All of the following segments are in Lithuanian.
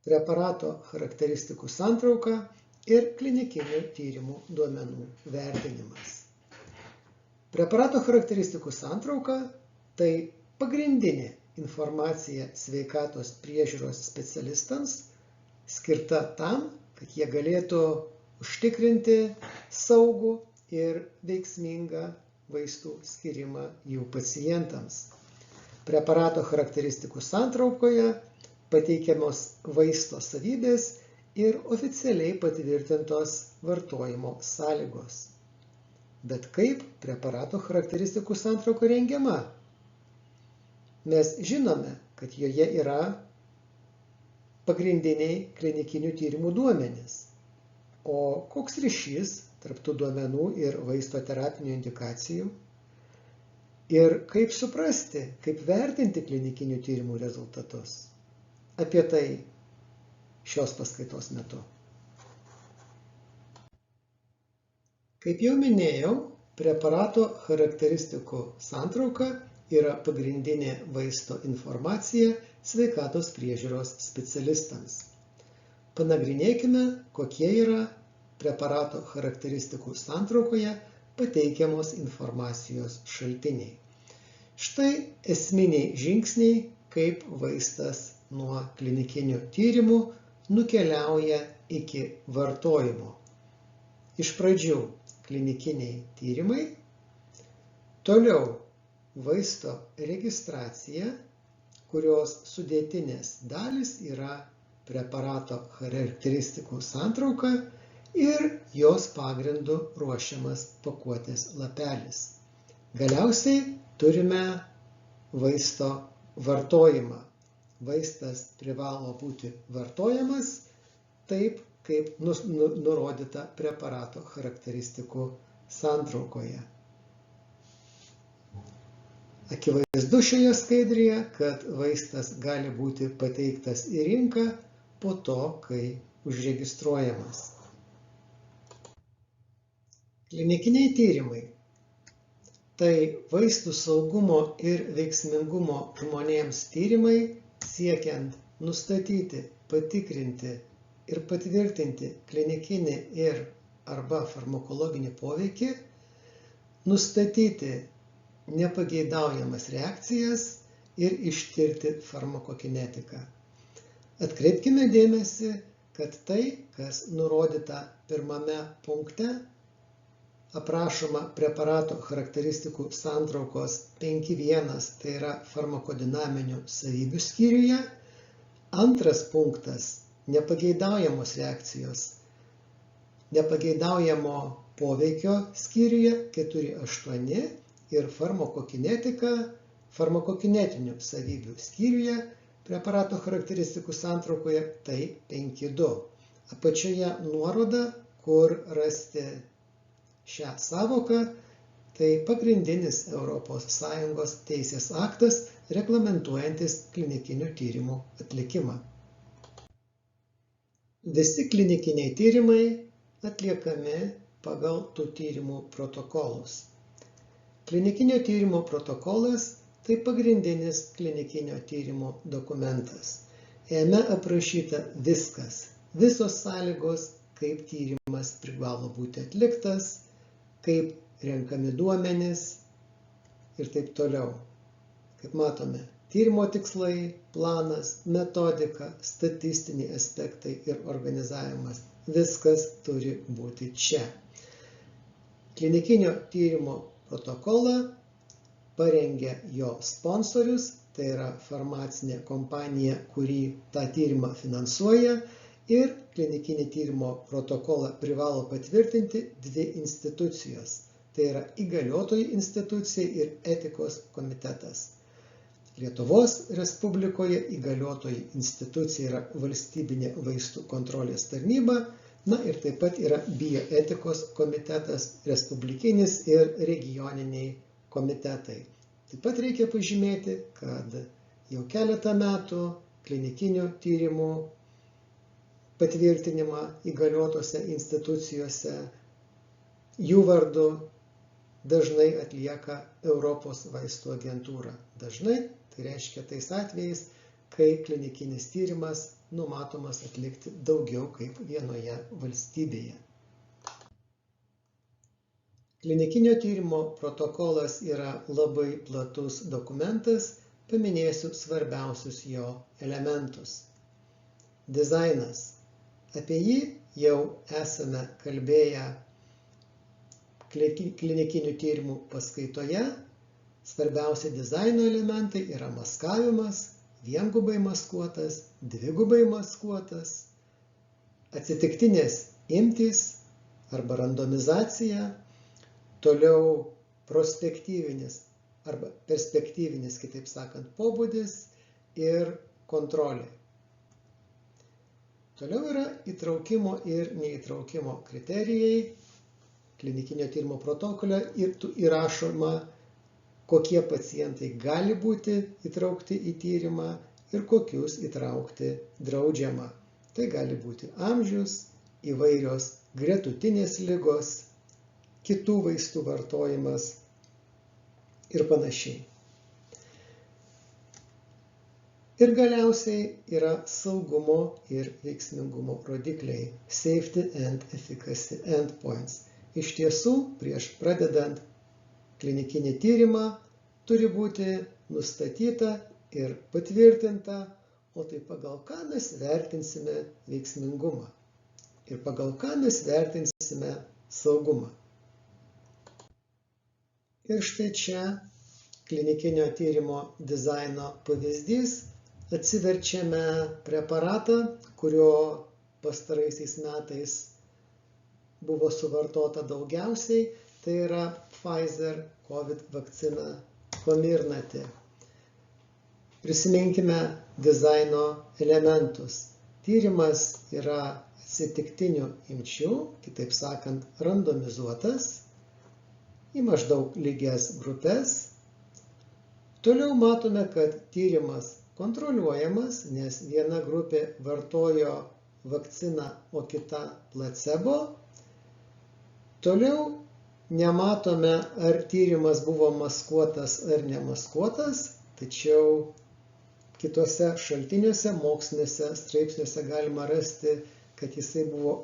preparato charakteristikų santrauka ir klinikinių tyrimų duomenų vertinimas. Preparato charakteristikų santrauka – tai pagrindinė informacija sveikatos priežiūros specialistams, skirta tam, kad jie galėtų užtikrinti saugų ir veiksmingą vaistų skirimą jų pacientams. Preparato charakteristikų santraukoje pateikiamos vaisto savybės ir oficialiai patvirtintos vartojimo sąlygos. Bet kaip preparato charakteristikų santrauka rengiama? Mes žinome, kad joje yra pagrindiniai klinikinių tyrimų duomenys. O koks ryšys tarp tų duomenų ir vaisto terapinių indikacijų? Ir kaip suprasti, kaip vertinti klinikinių tyrimų rezultatus? Apie tai šios paskaitos metu. Kaip jau minėjau, preparato charakteristikų santrauka yra pagrindinė vaisto informacija sveikatos priežiūros specialistams. Panagrinėkime, kokie yra preparato charakteristikų santraukoje pateikiamos informacijos šaltiniai. Štai esminiai žingsniai, kaip vaistas nuo klinikinių tyrimų nukeliauja iki vartojimo. Iš pradžių klinikiniai tyrimai, toliau vaisto registracija, kurios sudėtinės dalys yra preparato charakteristikų santrauka ir jos pagrindu ruošiamas pakuotės lapelis. Galiausiai turime vaisto vartojimą. Vaistas privalo būti vartojamas taip, kaip nurodyta preparato charakteristikų santraukoje. Akivaizdu šioje skaidrėje, kad vaistas gali būti pateiktas į rinką po to, kai užregistruojamas. Klinikiniai tyrimai – tai vaistų saugumo ir veiksmingumo žmonėms tyrimai siekiant nustatyti, patikrinti ir patvirtinti klinikinį ir arba farmakologinį poveikį, nustatyti nepageidaujamas reakcijas ir ištirti farmakokinetiką. Atkreipkime dėmesį, kad tai, kas nurodyta pirmame punkte, aprašoma preparato charakteristikų santraukos 5.1, tai yra farmakodinaminių savybių skyriuje, antras punktas – nepageidaujamos reakcijos, nepageidaujamo poveikio skyriuje 4.8 ir farmakokinetika farmakokinetinių savybių skyriuje preparato charakteristikų santraukoje tai 5.2. Apačioje nuoroda, kur rasti šią savoką, tai pagrindinis ES teisės aktas reglamentuojantis klinikinių tyrimų atlikimą. Visi klinikiniai tyrimai atliekami pagal tų tyrimų protokolus. Klinikinio tyrimo protokolas – tai pagrindinis klinikinio tyrimo dokumentas. Jame aprašyta viskas, visos sąlygos, kaip tyrimas privalo būti atliktas, kaip renkami duomenys ir taip toliau. Kaip matome, tyrimo tikslai, planas, metodika, statistiniai aspektai ir organizavimas – viskas turi būti čia. Klinikinio tyrimo protokolą parengė jo sponsorius, tai yra farmacinė kompanija, kuri tą tyrimą finansuoja, ir klinikinį tyrimo protokolą privalo patvirtinti dvi institucijos, tai yra įgaliotoji institucija ir etikos komitetas. Lietuvos Respublikoje įgaliotoji institucija yra Valstybinė vaistų kontrolės tarnyba, ir taip pat yra bioetikos komitetas, respublikinis ir regioniniai komitetai. Taip pat reikia pažymėti, kad jau keletą metų klinikinių tyrimų patvirtinimą įgaliotose institucijose jų vardu dažnai atlieka Europos vaistų agentūra. Dažnai, tai reiškia tais atvejais, kai klinikinis tyrimas numatomas atlikti daugiau kaip vienoje valstybėje. Klinikinio tyrimo protokolas yra labai platus dokumentas, paminėsiu svarbiausius jo elementus. Dizainas. Apie jį jau esame kalbėję klinikinių tyrimų paskaitoje. Svarbiausi dizaino elementai yra maskavimas, viengubai maskuotas, dvigubai maskuotas, atsitiktinės imtys arba randomizacija, toliau prospektyvinis arba perspektyvinis, kitaip sakant, pobūdis ir kontrolė. Toliau yra įtraukimo ir neįtraukimo kriterijai. Klinikinio tyrimo protokole įrašoma, kokie pacientai gali būti įtraukti į tyrimą ir kokius įtraukti draudžiama. Tai gali būti amžius, įvairios gretutinės ligos, kitų vaistų vartojimas ir panašiai. Ir galiausiai yra saugumo ir veiksmingumo rodikliai, safety and efficacy endpoints. Iš tiesų, prieš pradedant klinikinį tyrimą turi būti nustatyta ir patvirtinta, o tai pagal ką mes vertinsime veiksmingumą ir pagal ką mes vertinsime saugumą. Ir štai čia klinikinio tyrimo dizaino pavyzdys. Atsiverčiame preparatą, kurio pastaraisiais metais buvo suvartota daugiausiai, tai yra Pfizer COVID vakcina Comirnaty. Prisiminkime dizaino elementus. Tyrimas yra atsitiktinių imčių, kitaip sakant, randomizuotas į maždaug lygias grupės. Toliau matome, kad tyrimas kontroliuojamas, nes viena grupė vartojo vakciną, o kita placebo. Toliau nematome, ar tyrimas buvo maskuotas ar nemaskuotas, tačiau kitose šaltiniuose, moksliniuose straipsniuose galima rasti, kad jisai buvo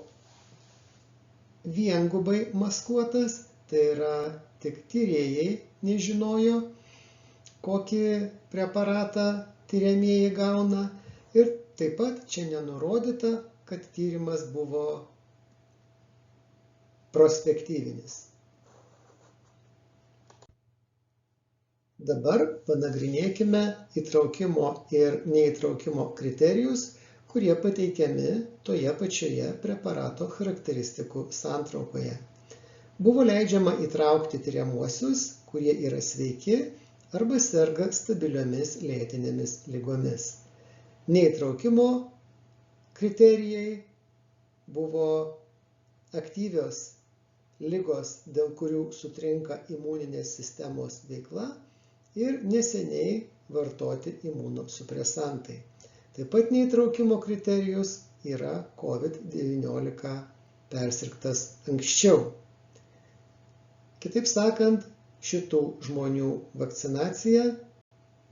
viengubai maskuotas, tai yra tik tyrėjai nežinojo, kokį preparatą tiriamieji gauna, ir taip pat čia nenurodyta, kad tyrimas buvo prospektyvinis. Dabar panagrinėkime įtraukimo ir neįtraukimo kriterijus, kurie pateikiami toje pačioje preparato charakteristikų santraukoje. Buvo leidžiama įtraukti tiriamuosius, kurie yra sveiki arba serga stabiliomis lėtinėmis ligomis. Neįtraukimo kriterijai buvo aktyvios ligos, dėl kurių sutrinka imuninės sistemos veikla, ir neseniai vartoti imunosupresantai. Taip pat neįtraukimo kriterijus yra COVID-19 persirgtas anksčiau. Kitaip sakant, šitų žmonių vakcinacija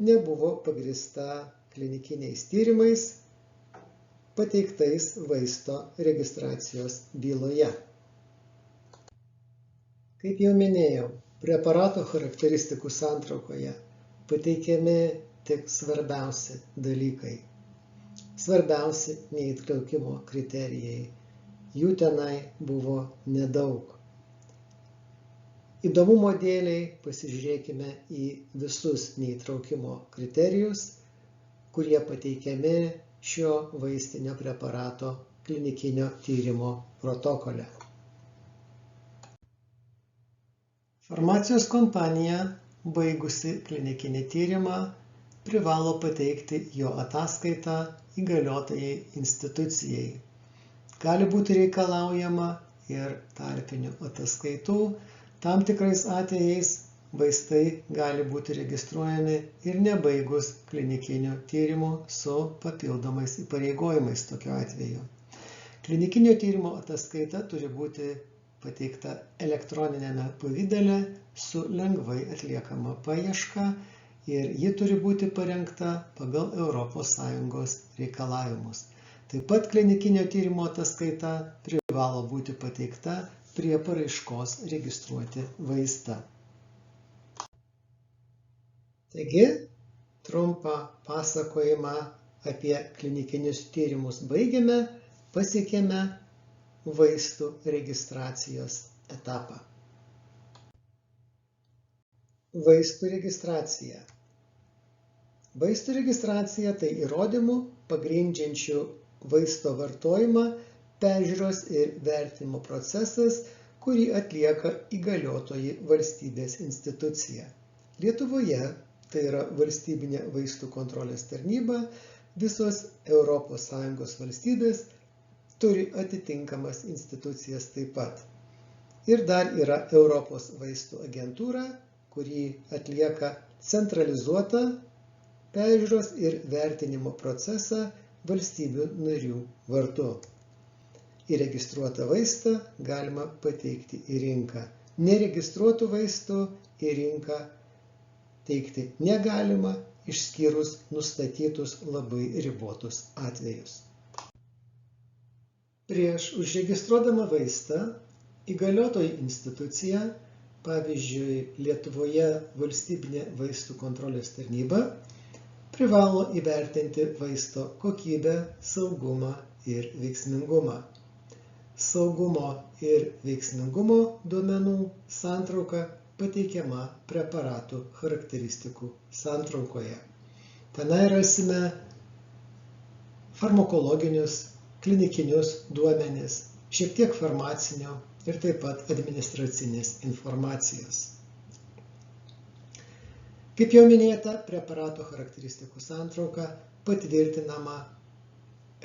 nebuvo pagrįsta klinikiniais tyrimais pateiktais vaisto registracijos byloje. Kaip jau minėjau, preparato charakteristikų santraukoje pateikiami tik svarbiausi dalykai. Svarbiausi neįtraukimo kriterijai. Jų tenai buvo nedaug. Įdomumo dėliai pasižiūrėkime į visus neįtraukimo kriterijus, kurie pateikiami šio vaistinio preparato klinikinio tyrimo protokole. Farmacijos kompanija, baigusi klinikinį tyrimą, privalo pateikti jo ataskaitą įgaliotajai institucijai. Gali būti reikalaujama ir tarpinių ataskaitų. Tam tikrais atvejais vaistai gali būti registruojami ir nebaigus klinikinių tyrimų su papildomais įpareigojimais tokiu atveju. Klinikinio tyrimo ataskaita turi būti pateikta elektroninėme pavidale su lengvai atliekama paieška ir ji turi būti parengta pagal ES reikalavimus. Taip pat klinikinio tyrimo ataskaita privalo būti pateikta prie paraiškos registruoti vaistą. Taigi, trumpą pasakojimą apie klinikinius tyrimus baigėme, pasiekėme vaistų registracijos etapą. Vaistų registracija. Vaistų registracija tai įrodymų pagrindžiančių vaisto vartojimą peržiūros ir vertinimo procesas, kurį atlieka įgaliotoji valstybės institucija. Lietuvoje tai yra valstybinė vaistų kontrolės tarnyba, visos ES valstybės turi atitinkamas institucijas taip pat. Ir dar yra Europos vaistų agentūra, kuri atlieka centralizuotą peržiūros ir vertinimo procesą valstybių narių vardu. Įregistruotą vaistą galima pateikti į rinką. Neregistruotų vaistų į rinką teikti negalima, išskyrus nustatytus labai ribotus atvejus. Prieš užregistruodama vaistą, įgaliotoji institucija, pavyzdžiui, Lietuvoje valstybinė vaistų kontrolės tarnyba, privalo įvertinti vaisto kokybę, saugumą ir veiksmingumą. Saugumo ir veiksmingumo duomenų santrauka pateikiama preparatų charakteristikų santraukoje. Tenai rasime farmakologinius, klinikinius duomenis, šiek tiek farmacinio ir taip pat administracinės informacijos. Kaip jau minėta, preparato charakteristikų santrauka patvirtinama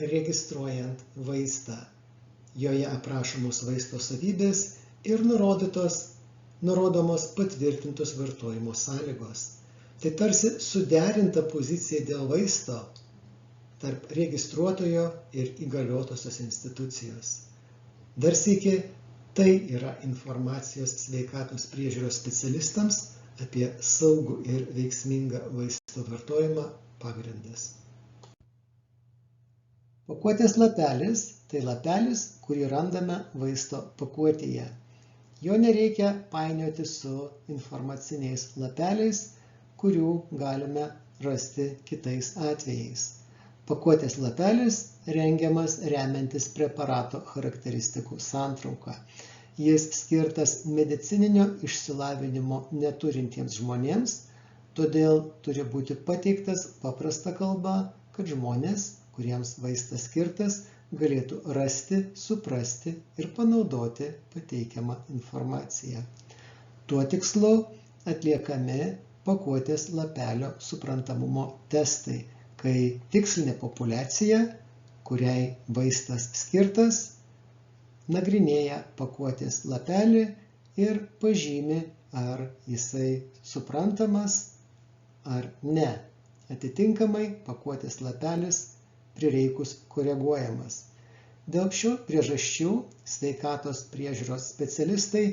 registruojant vaistą. Joje aprašomos vaisto savybės ir nurodomos patvirtintos vartojimo sąlygos. Tai tarsi suderinta pozicija dėl vaisto tarp registruotojo ir įgaliotosios institucijos. Dar sykį, tai yra informacijos sveikatos priežiūros specialistams apie saugų ir veiksmingą vaisto vartojimą pagrindas. Pakuotės lapelis – tai lapelis, kurį randame vaisto pakuotėje. Jo nereikia painioti su informaciniais lapeliais, kurių galime rasti kitais atvejais. Pakuotės lapelis rengiamas remiantis preparato charakteristikų santrauka. Jis skirtas medicininio išsilavinimo neturintiems žmonėms, todėl turi būti pateiktas paprasta kalba, kad žmonės, kuriems vaistas skirtas, galėtų rasti, suprasti ir panaudoti pateikiamą informaciją. Tuo tikslu atliekami pakuotės lapelio suprantamumo testai, kai tikslinė populiacija, kuriai vaistas skirtas, nagrinėja pakuotės lapelį ir pažymi, ar jisai suprantamas ar ne. Atitinkamai pakuotės lapelis prireikus koreguojamas. Dėl šių priežasčių sveikatos priežiūros specialistai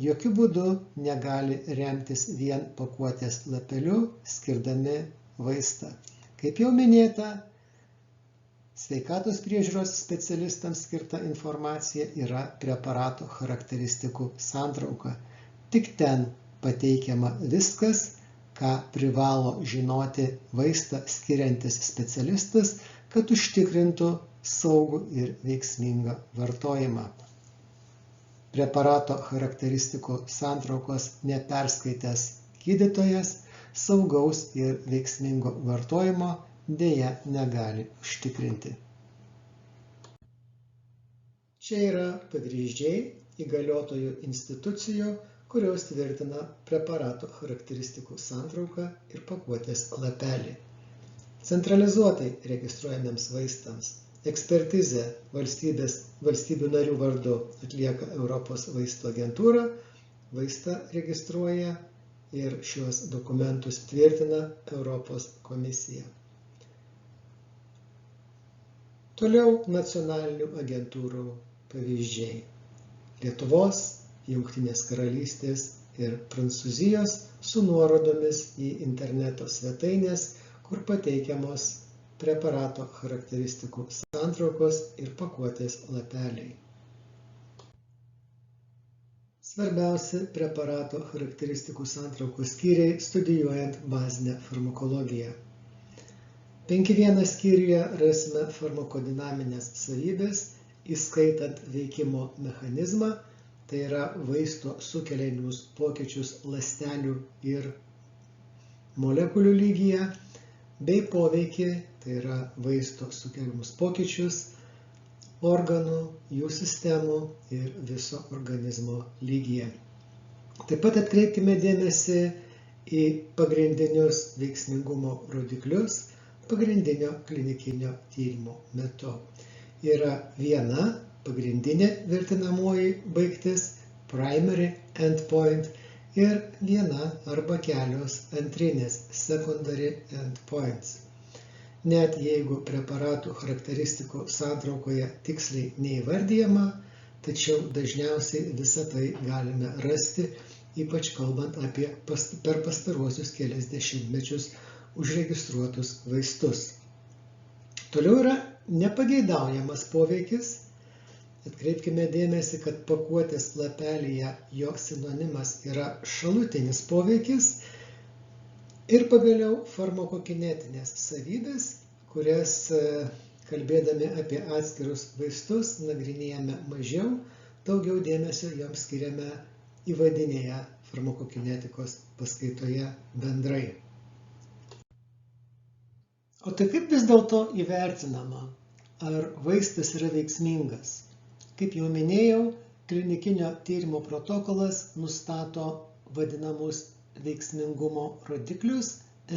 jokių būdų negali remtis vien pakuotės lapeliu, skirdami vaistą. Kaip jau minėta, sveikatos priežiūros specialistams skirta informacija yra preparato charakteristikų santrauka. Tik ten pateikiama viskas, ką privalo žinoti vaistą skiriantis specialistas, kad užtikrintų saugų ir veiksmingą vartojimą. Preparato charakteristikų santraukos neperskaitęs gydytojas saugaus ir veiksmingo vartojimo deja negali užtikrinti. Čia yra pavyzdžiai įgaliotojų institucijų, kurios tvirtina preparato charakteristikų santrauką ir pakuotės lapelį. Centralizuotai registruojamiems vaistams ekspertizę valstybių narių vardu atlieka Europos vaistų agentūra, vaistą registruoja ir šiuos dokumentus tvirtina Europos komisija. Toliau nacionalinių agentūrų pavyzdžiai. Lietuvos, Jungtinės karalystės ir Prancūzijos su nuorodomis į interneto svetainės, kur pateikiamos preparato charakteristikų santraukos ir pakuotės lapeliai. Svarbiausi preparato charakteristikų santraukos skyriai studijuojant bazinę farmakologiją. 5.1 skyriuje rasime farmakodinaminės savybės, įskaitant veikimo mechanizmą, tai yra vaisto sukeliamus pokyčius ląstelių ir molekulių lygyje, bei poveikį, tai yra vaisto sukeliamus pokyčius organų, jų sistemų ir viso organizmo lygyje. Taip pat atkreipkime dėmesį į pagrindinius veiksmingumo rodiklius pagrindinio klinikinio tyrimo metu. Yra viena pagrindinė vertinamoji baigtis, primary endpoint, ir viena arba kelios antrinės, secondary endpoints. Net jeigu preparatų charakteristikų santraukoje tiksliai neįvardyjama, tačiau dažniausiai visą tai galime rasti, ypač kalbant apie per pastaruosius kelias dešimtmečius užregistruotus vaistus. Toliau yra nepageidaujamas poveikis. Atkreipkime dėmesį, kad pakuotės lapelyje jo sinonimas yra šalutinis poveikis. Ir pagaliau farmakokinetinės savybės, kurias, kalbėdami apie atskirus vaistus, nagrinėjame mažiau, daugiau dėmesio joms skiriame įvadinėje farmakokinetikos paskaitoje bendrai. O tai kaip vis dėlto įvertinama, ar vaistas yra veiksmingas? Kaip jau minėjau, klinikinio tyrimo protokolas nustato vadinamus veiksmingumo rodiklius,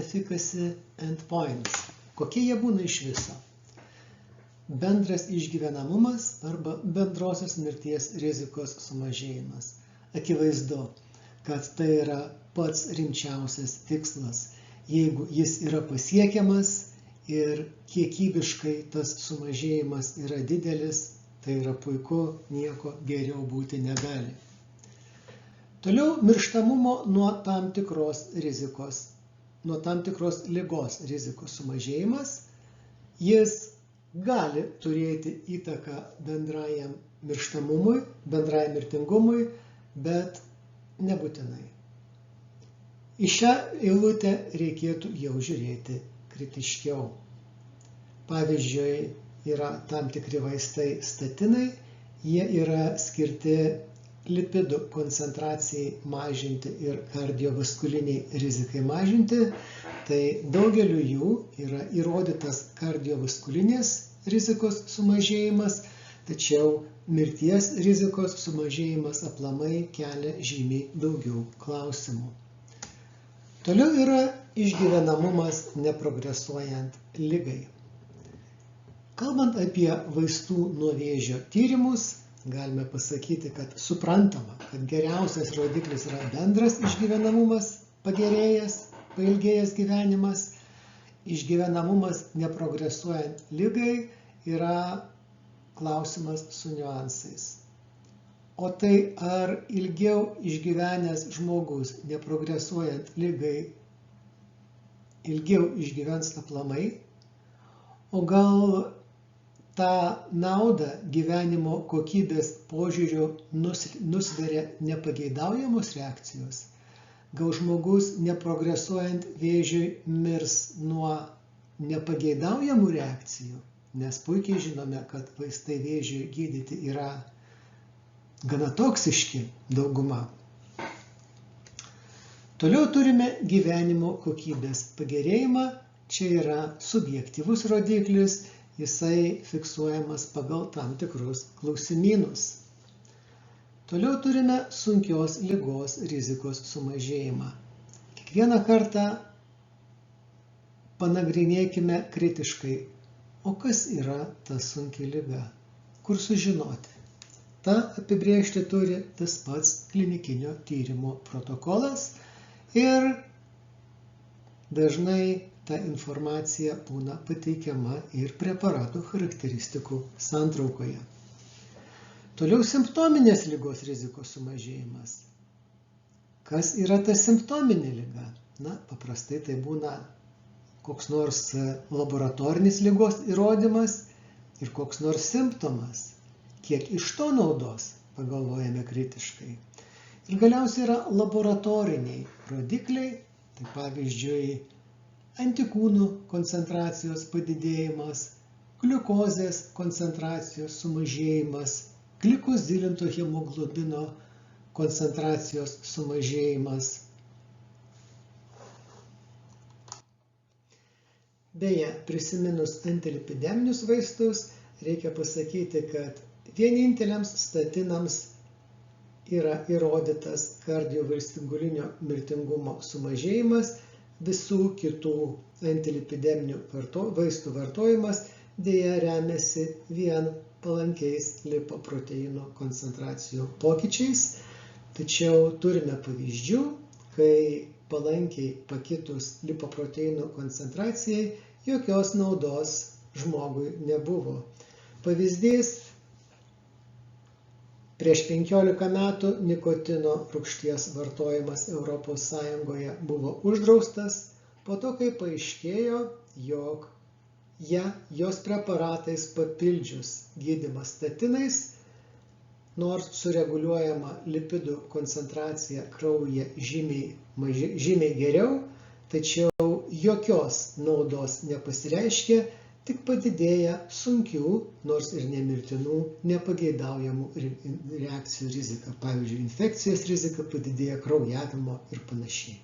efficacy endpoints. Kokie jie būna iš viso? Bendras išgyvenamumas arba bendrosios mirties rizikos sumažėjimas. Akivaizdu, kad tai yra pats rimčiausias tikslas. Jeigu jis yra pasiekiamas ir kiekybiškai tas sumažėjimas yra didelis, tai yra puiku, nieko geriau būti negali. Toliau mirštamumo nuo tam tikros rizikos, nuo tam tikros ligos rizikos sumažėjimas, jis gali turėti įtaką bendrajam mirštamumui, bendrajam mirtingumui, bet nebūtinai. Į šią eilutę reikėtų jau žiūrėti kritiškiau. Pavyzdžiui, yra tam tikri vaistai statinai, jie yra skirti lipidų koncentracijai mažinti ir kardiovaskuliniai rizikai mažinti, tai daugeliu jų yra įrodytas kardiovaskulinės rizikos sumažėjimas, tačiau mirties rizikos sumažėjimas aplamai kelia žymiai daugiau klausimų. Toliau yra išgyvenamumas neprogresuojant ligai. Kalbant apie vaistų nuo vėžio tyrimus, galime pasakyti, kad suprantama, kad geriausias rodiklis yra bendras išgyvenamumas, pagerėjęs, pailgėjęs gyvenimas. Išgyvenamumas neprogresuojant ligai yra klausimas su niuansais. O tai ar ilgiau išgyvenęs žmogus neprogresuojant ligai ilgiau išgyvens aplamai, o gal tą naudą gyvenimo kokybės požiūriu nusveria nepageidaujamos reakcijos. Gal žmogus neprogresuojant vėžiui mirs nuo nepageidaujamų reakcijų, nes puikiai žinome, kad vaistai vėžiui gydyti yra gana toksiški dauguma. Toliau turime gyvenimo kokybės pagerėjimą. Čia yra subjektyvus rodiklis, jisai fiksuojamas pagal tam tikrus klausimynus. Toliau turime sunkios ligos rizikos sumažėjimą. Kiekvieną kartą panagrinėkime kritiškai, o kas yra ta sunki liga, kur sužinoti. Ta apibrėžti turi tas pats klinikinio tyrimo protokolas ir dažnai ta informacija būna pateikiama ir preparatų charakteristikų santraukoje. Toliau simptominės ligos rizikos sumažėjimas. Kas yra ta simptominė liga? Na, paprastai tai būna koks nors laboratorinis ligos įrodymas ir koks nors simptomas. Kiek iš to naudos, pagalvojame kritiškai. Ir galiausiai yra laboratoriniai rodikliai, tai pavyzdžiui, antikūnų koncentracijos padidėjimas, gliukozės koncentracijos sumažėjimas, glikozilinto hemoglobino koncentracijos sumažėjimas. Beje, prisiminus antilipideminius vaistus, reikia pasakyti, kad vieninteliams statinams yra įrodytas kardiovalstybingulinio mirtingumo sumažėjimas, visų kitų antilipideminių vaistų vartojimas deja remiasi vien palankiais lipoproteino koncentracijų pokyčiais, tačiau turime pavyzdžių, kai palankiai pakitus lipoproteino koncentracijai jokios naudos žmogui nebuvo. Pavyzdys, prieš 15 metų nikotino rūgšties vartojimas ES buvo uždraustas, po to, kai paaiškėjo, jog jos preparatais papildžius gydymą statinais, nors sureguliuojama lipidų koncentracija kraujyje žymiai geriau, tačiau jokios naudos nepasireiškė, tik padidėja sunkių, nors ir nemirtinų, nepageidaujamų reakcijų rizika. Pavyzdžiui, infekcijos rizika padidėja, kraujavimo ir panašiai.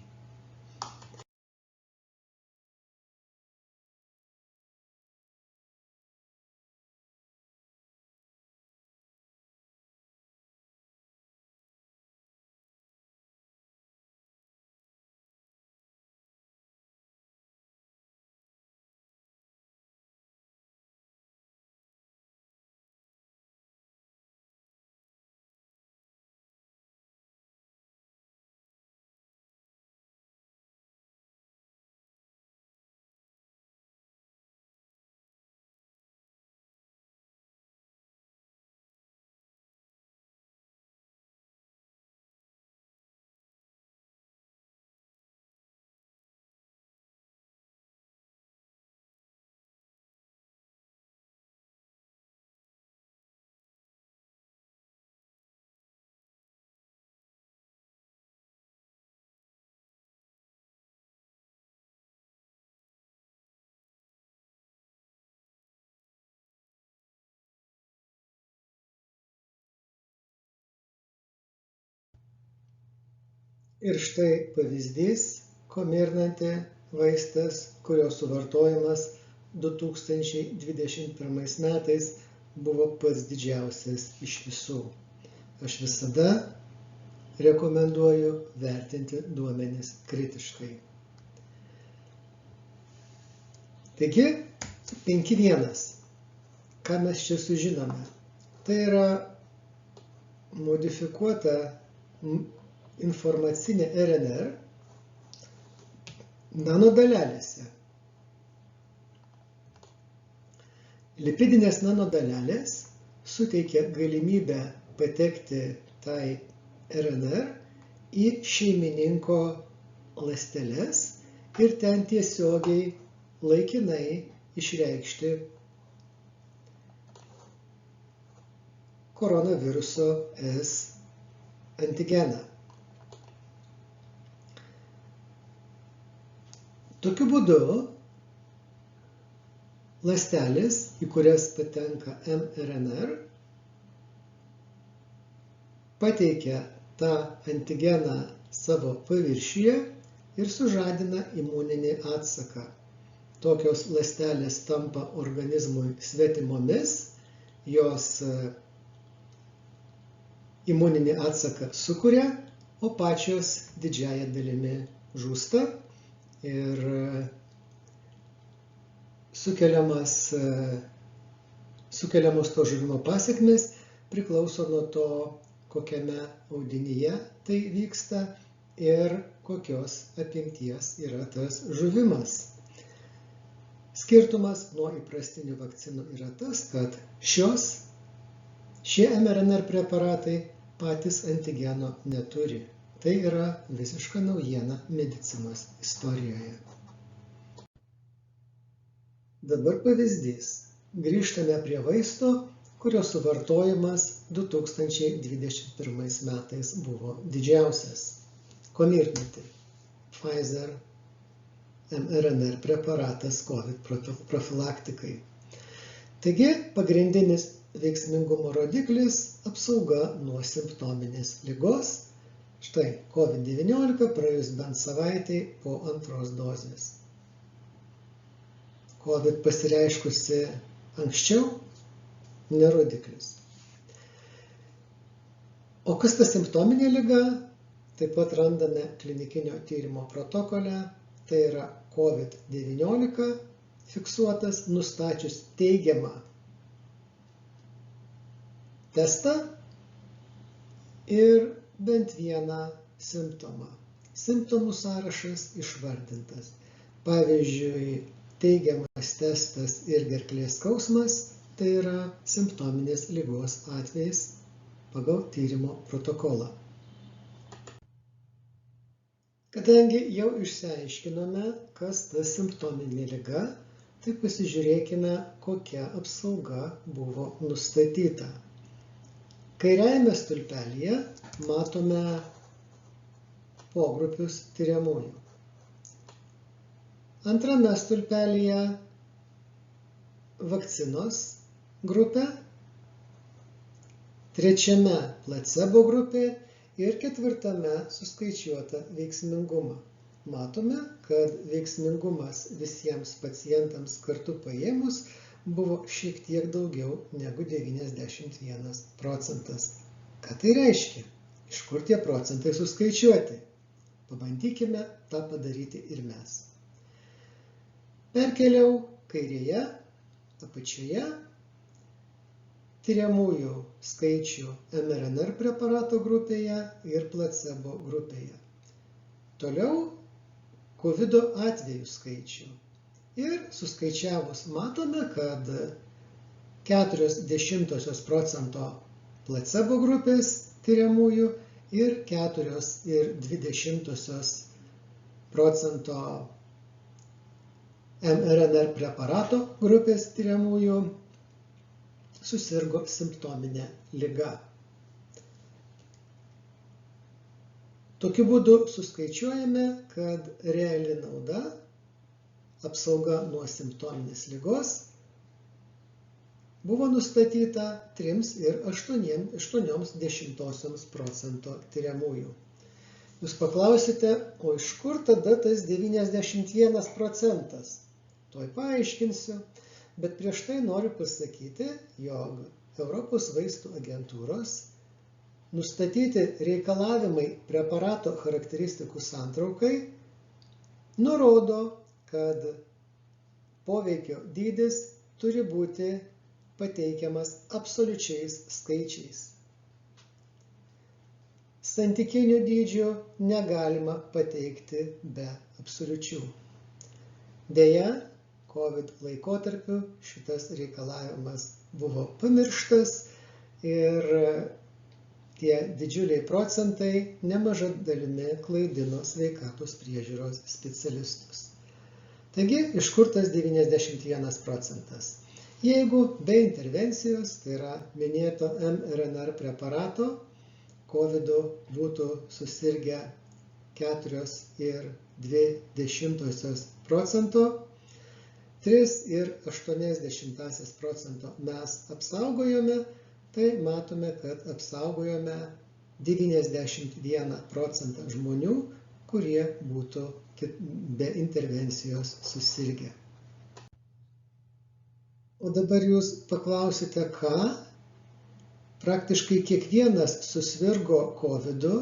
Ir štai pavyzdys, Comirnaty vaistas, kurio suvartojimas 2021 metais buvo pats didžiausias iš visų. Aš visada rekomenduoju vertinti duomenis kritiškai. Taigi, 5.1. Ką mes čia sužinome? Tai yra modifikuota informacinė RNR nanodalelėse. Lipidinės nanodalelės suteikia galimybę patekti tai RNR į šeimininko ląsteles ir ten tiesiogiai laikinai išreikšti koronaviruso S antigeną. Tokiu būdu ląstelės, į kurias patenka mRNR, pateikia tą antigeną savo paviršiuje ir sužadina imuninį atsaką. Tokios ląstelės tampa organizmui svetimomis, jos imuninį atsaką sukuria, o pačios didžiąja dalimi žūsta. Ir sukeliamos to žuvimo pasekmės priklauso nuo to, kokiame audinyje tai vyksta ir kokios apimties yra tas žuvimas. Skirtumas nuo įprastinių vakcinų yra tas, kad šie mRNR preparatai patys antigeno neturi. Tai yra visiška naujiena medicinos istorijoje. Dabar pavyzdys. Grįžtame prie vaisto, kurio suvartojimas 2021 metais buvo didžiausias. Comirnaty, Pfizer mRNA preparatas COVID profilaktikai. Taigi, pagrindinis veiksmingumo rodiklis – apsauga nuo simptominės ligos. Štai, COVID-19 praėjus bent savaitei po antros dozės. COVID pasireiškusi anksčiau – nerodiklis. O kas ta simptominė liga? Taip pat randame klinikinio tyrimo protokole, tai yra COVID-19 fiksuotas nustačius teigiamą testą ir bent vieną simptomą. Simptomų sąrašas išvardintas. Pavyzdžiui, teigiamas testas ir gerklės skausmas, tai yra simptominės ligos atvejis pagal tyrimo protokolą. Kadangi jau išsiaiškinome, kas ta simptominė liga, tai pasižiūrėkime, kokia apsauga buvo nustatyta. Kairiajame stulpelyje matome pogrupius tiriamųjų. Antrame stulpelyje vakcinos grupė, trečiame placebo grupė ir ketvirtame suskaičiuota veiksmingumą. Matome, kad veiksmingumas visiems pacientams kartu paėmus buvo šiek tiek daugiau negu 91 procentas. Ką tai reiškia? Iš kur tie procentai suskaičiuoti? Pabandykime tą padaryti ir mes. Perkeliau kairėje, apačioje tiriamųjų skaičių mRNA preparato grupėje ir placebo grupėje. Toliau COVID atvejų skaičių. Ir suskaičiavus matome, kad 0,4% placebo grupės tiriamųjų ir 4,2% mRNA preparato grupės tiriamųjų susirgo simptominė liga. Tokiu būdu suskaičiuojame, kad reali nauda, apsauga nuo simptominės ligos, buvo nustatyta 3,8% tiriamųjų. Jūs paklausite, o iš kur tada tas 91 procentas? Tuoj paaiškinsiu. Bet prieš tai noriu pasakyti, jog Europos vaistų agentūros nustatyti reikalavimai preparato charakteristikų santraukai nurodo, kad poveikio dydis turi būti pateikiamas absoliučiais skaičiais. Santykinių dydžių negalima pateikti be absoliučių. Deja, COVID laikotarpiu šitas reikalavimas buvo pamirštas ir tie didžiuliai procentai nemaža dalimi klaidino sveikatos priežiūros specialistus. Taigi, iš kur tas 91 procentas? Jeigu be intervencijos, tai yra minėto mRNA preparato, COVID būtų susirgę 4,2%, 3,8% mes apsaugojome, tai matome, kad apsaugojome 91% žmonių, kurie būtų be intervencijos susirgę. O dabar jūs paklausite, ką? Praktiškai kiekvienas susirgo COVID-u,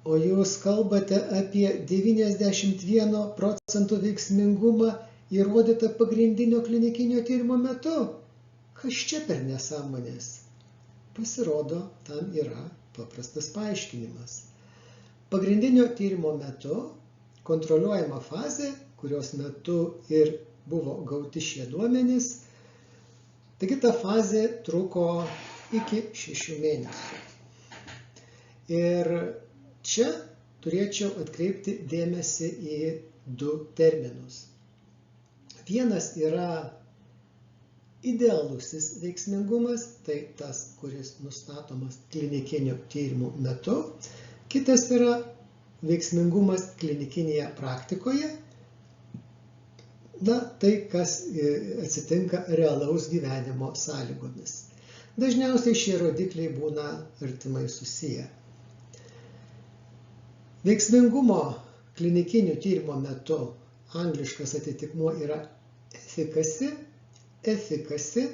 o jūs kalbate apie 91% veiksmingumą įrodyta pagrindinio klinikinio tyrimo metu. Kas čia per nesąmonės? Pasirodo, tam yra paprastas paaiškinimas. Pagrindinio tyrimo metu kontroliuojama fazė, kurios metu ir buvo gauti šie duomenys. Taigi ta fazė truko iki 6 mėnesių. Ir čia turėčiau atkreipti dėmesį į 2 terminus. Vienas yra idealusis veiksmingumas, tai tas, kuris nustatomas klinikinių tyrimų metu. Kitas yra veiksmingumas klinikinėje praktikoje, tai, kas atsitinka realaus gyvenimo sąlygomis. Dažniausiai šie rodikliai būna artimai susiję. Veiksmingumo klinikinių tyrimo metu angliškas atitikmuo yra efficacy,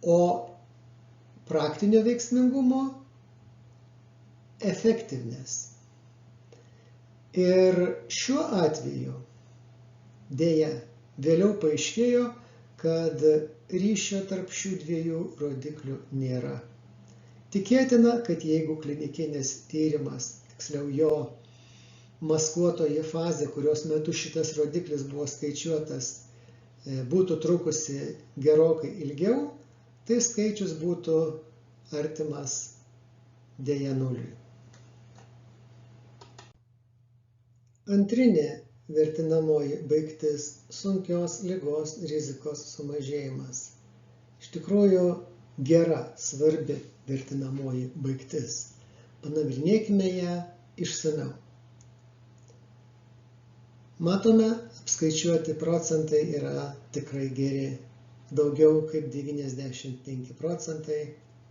o praktinio veiksmingumo effectiveness. Ir šiuo atveju dėja vėliau paaiškėjo, kad ryšio tarp šių dviejų rodiklių nėra. Tikėtina, kad jeigu klinikinis tyrimas, tiksliau jo maskuotoji fazė, kurios metu šitas rodiklis buvo skaičiuotas, būtų trukusi gerokai ilgiau, tai skaičius būtų artimas dėja nuliui. Antrinė vertinamoji baigtis – sunkios ligos rizikos sumažėjimas. Iš tikrųjų, gera, svarbi vertinamoji baigtis. Panagrinėkime ją išsamiau. Matome, apskaičiuoti procentai yra tikrai geri. Daugiau kaip 95 procentai,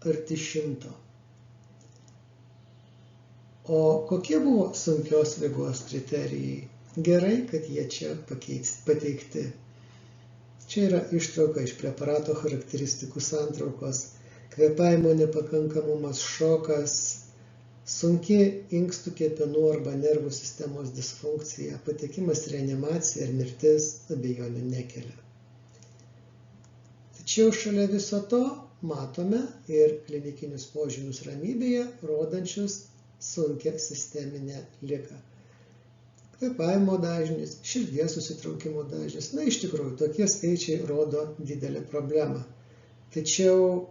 arti 100. O kokie buvo sunkios ligos kriterijai? Gerai, kad jie čia pateikti. Čia yra ištrauka iš preparato charakteristikų santraukos. Kvėpavimo nepakankamumas, šokas, sunki inkstų, kepenų arba nervų sistemos disfunkcija, patekimas į reanimaciją ir mirtis abejonių nekelia. Tačiau šalia viso to matome ir klinikinius požymius ramybėje, rodančius sunkią sisteminę ligą. Kvėpavimo dažnis, širdies susitraukimo dažnis. Iš tikrųjų, tokie skaičiai rodo didelę problemą. Tačiau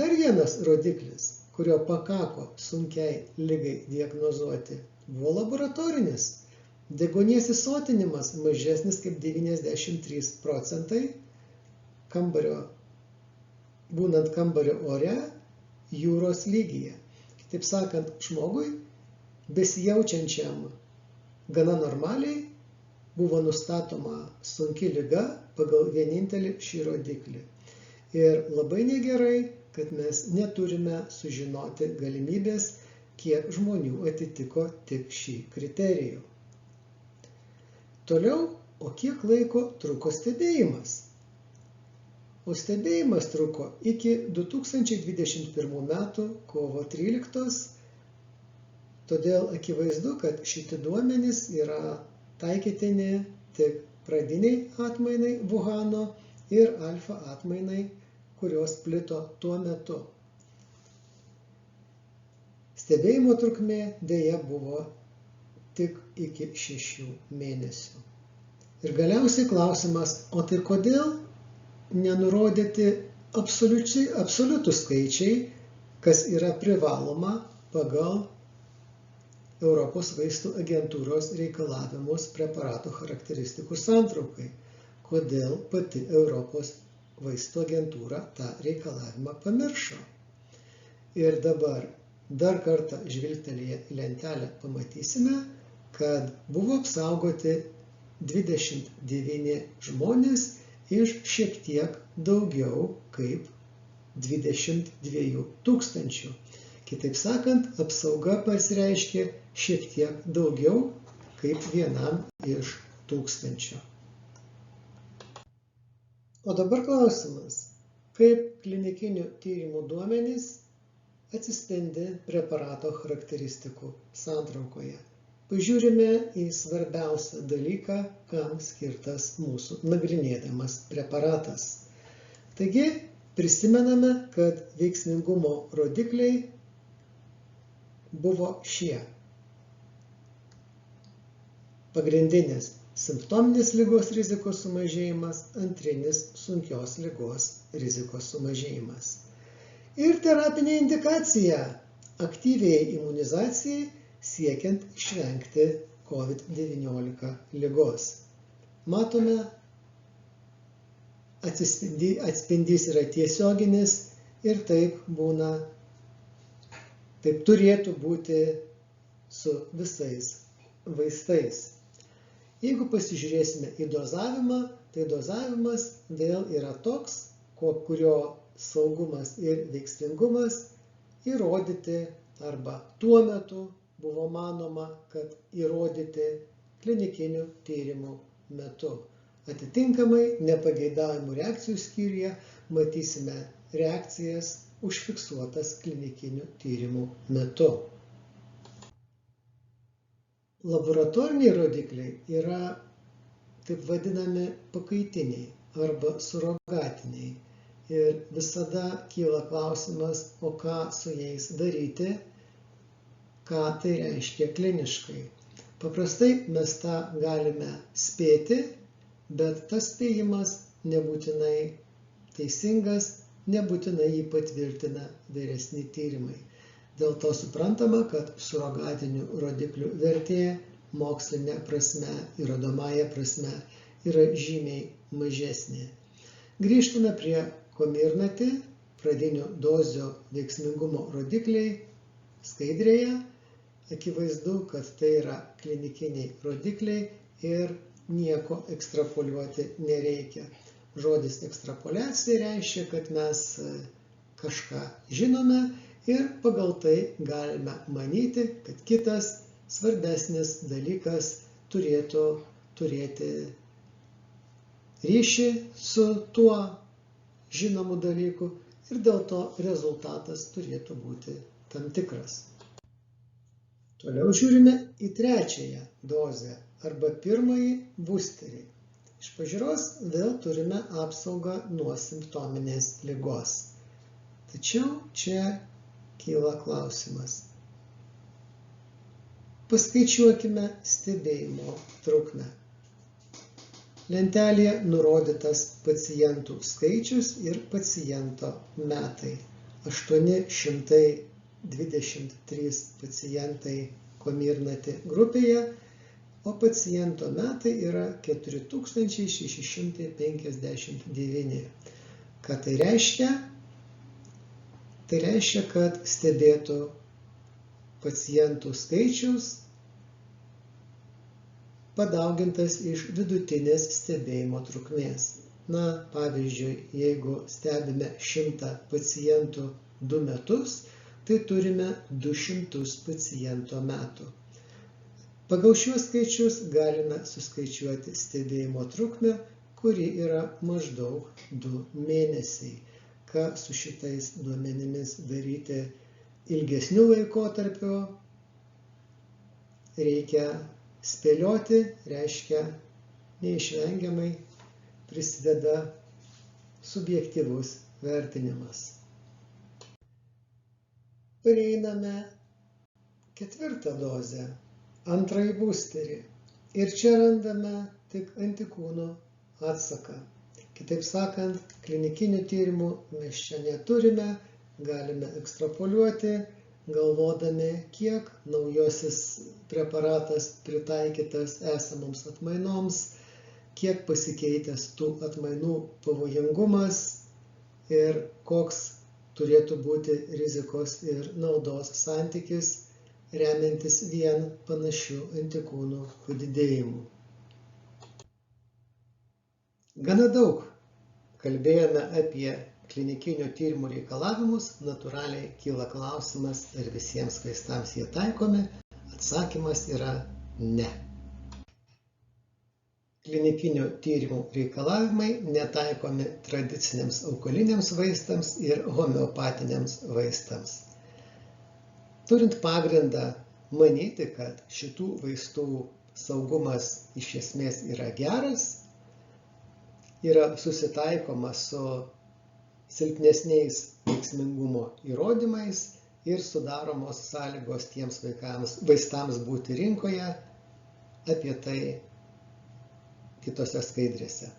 dar vienas rodiklis, kurio pakako sunkiai ligai diagnozuoti, buvo laboratorinis. Deguonies įsotinimas mažesnis kaip 93 procentai, būnant kambario ore, jūros lygyje. Kitaip sakant, žmogui besijaučiančiam gana normaliai buvo nustatoma sunki liga pagal vienintelį šį rodiklį. Ir labai negerai, kad mes neturime sužinoti galimybės, kiek žmonių atitiko tik šį kriterijų. Toliau, o kiek laiko truko stebėjimas? O stebėjimas truko iki 2021 metų kovo 13. Todėl akivaizdu, kad šitie duomenys yra taikytini tik pradiniai atmainai Vuhano ir alfa atmainai, kurios plito tuo metu. Stebėjimo trukmė dėja buvo tik iki 6 mėnesių. Ir galiausiai klausimas, o tai kodėl nenurodyti absoliutų skaičiai, kas yra privaloma pagal Europos vaistų agentūros reikalavimus preparato charakteristikų santraukai. Kodėl pati Europos vaistų agentūra tą reikalavimą pamiršo? Ir dabar dar kartą žvilgtelėję į lentelę pamatysime, kad buvo apsaugoti 29 žmonės iš šiek tiek daugiau kaip 22 tūkstančių. Kitaip sakant, apsauga pasireiškė šiek tiek daugiau kaip 1 iš 1000. O dabar klausimas, kaip klinikinių tyrimų duomenys atsispindi preparato charakteristikų santraukoje. Pažiūrime į svarbiausią dalyką, kam skirtas mūsų nagrinėdamas preparatas. Taigi, prisimename, kad veiksmingumo rodikliai buvo šie. Pagrindinis simptominės ligos rizikos sumažėjimas, antrinis sunkios ligos rizikos sumažėjimas. Ir terapinė indikacija aktyviai imunizacijai siekiant išvengti COVID-19 ligos. matome, atspindys yra tiesioginis ir taip būna, taip turėtų būti su visais vaistais. Jeigu pasižiūrėsime į dozavimą, tai dozavimas vėl yra toks, kurio saugumas ir veiksmingumas įrodyti arba tuo metu buvo manoma, kad įrodyti klinikinių tyrimų metu. Atitinkamai nepageidaujamų reakcijų skyriuje matysime reakcijas užfiksuotas klinikinių tyrimų metu. Laboratoriniai rodikliai yra taip vadinami pakaitiniai arba surogatiniai. Ir visada kyla klausimas, o ką su jais daryti, ką tai reiškia kliniškai. Paprastai mes tą galime spėti, bet tas spėjimas nebūtinai teisingas, nebūtinai jį patvirtina vyresni tyrimai. Dėl to suprantama, kad surogatinių rodiklių vertė mokslinė prasme, įrodomąja prasme yra žymiai mažesnė. Grįžtame prie Comirnaty, pradinių dozių veiksmingumo rodikliai skaidrėje. Akivaizdu, kad tai yra klinikiniai rodikliai ir nieko ekstrapoliuoti nereikia. Žodis ekstrapoliacija reiškia, kad mes kažką žinome ir pagal tai galime manyti, kad kitas svarbesnis dalykas turėtų turėti ryšį su tuo žinomu dalyku ir dėl to rezultatas turėtų būti tam tikras. Toliau žiūrime į trečiąją dozę arba pirmąjį busterį. Iš pažiūros vėl turime apsaugą nuo simptominės ligos. Tačiau čia kyla klausimas. Paskaičiuokime stebėjimo trukmę. Lentelėje nurodytas pacientų skaičius ir paciento metai. 823 pacientai Comirnaty grupėje, o paciento metai yra 4659. Ką tai reiškia? Tai reiškia, kad stebėtų pacientų skaičius padaugintas iš vidutinės stebėjimo trukmės. Na, pavyzdžiui, jeigu stebime 100 pacientų 2 metus, tai turime 200 paciento metų. Pagal šiuos skaičius galime suskaičiuoti stebėjimo trukmę, kuri yra maždaug 2 mėnesiai. Ką su šitais duomenimis daryti ilgesniu laikotarpiu, reikia spėlioti, reiškia neišvengiamai prisideda subjektyvus vertinimas. Prieiname 4. dozę, antrąjį busterį. Ir čia randame tik antikūnų atsaką. Kitaip sakant, klinikinių tyrimų mes čia neturime, galime ekstrapoliuoti, galvodami, kiek naujosis preparatas pritaikytas esamoms atmainoms, kiek pasikeitęs tų atmainų pavojingumas ir koks turėtų būti rizikos ir naudos santykis, remiantis vien panašių antikūnų padidėjimu. Gana daug kalbėjome apie klinikinių tyrimų reikalavimus, natūraliai kyla klausimas, ar visiems vaistams jie taikomi. Atsakymas yra ne. Klinikinių tyrimų reikalavimai netaikomi tradiciniams augaliniams vaistams ir homeopatiniams vaistams. Turint pagrindą manyti, kad šitų vaistų saugumas iš esmės yra geras, yra susitaikoma su silpnesniais veiksmingumo įrodymais ir sudaromos sąlygos tiems vaistams būti rinkoje, apie tai kitose skaidrėse.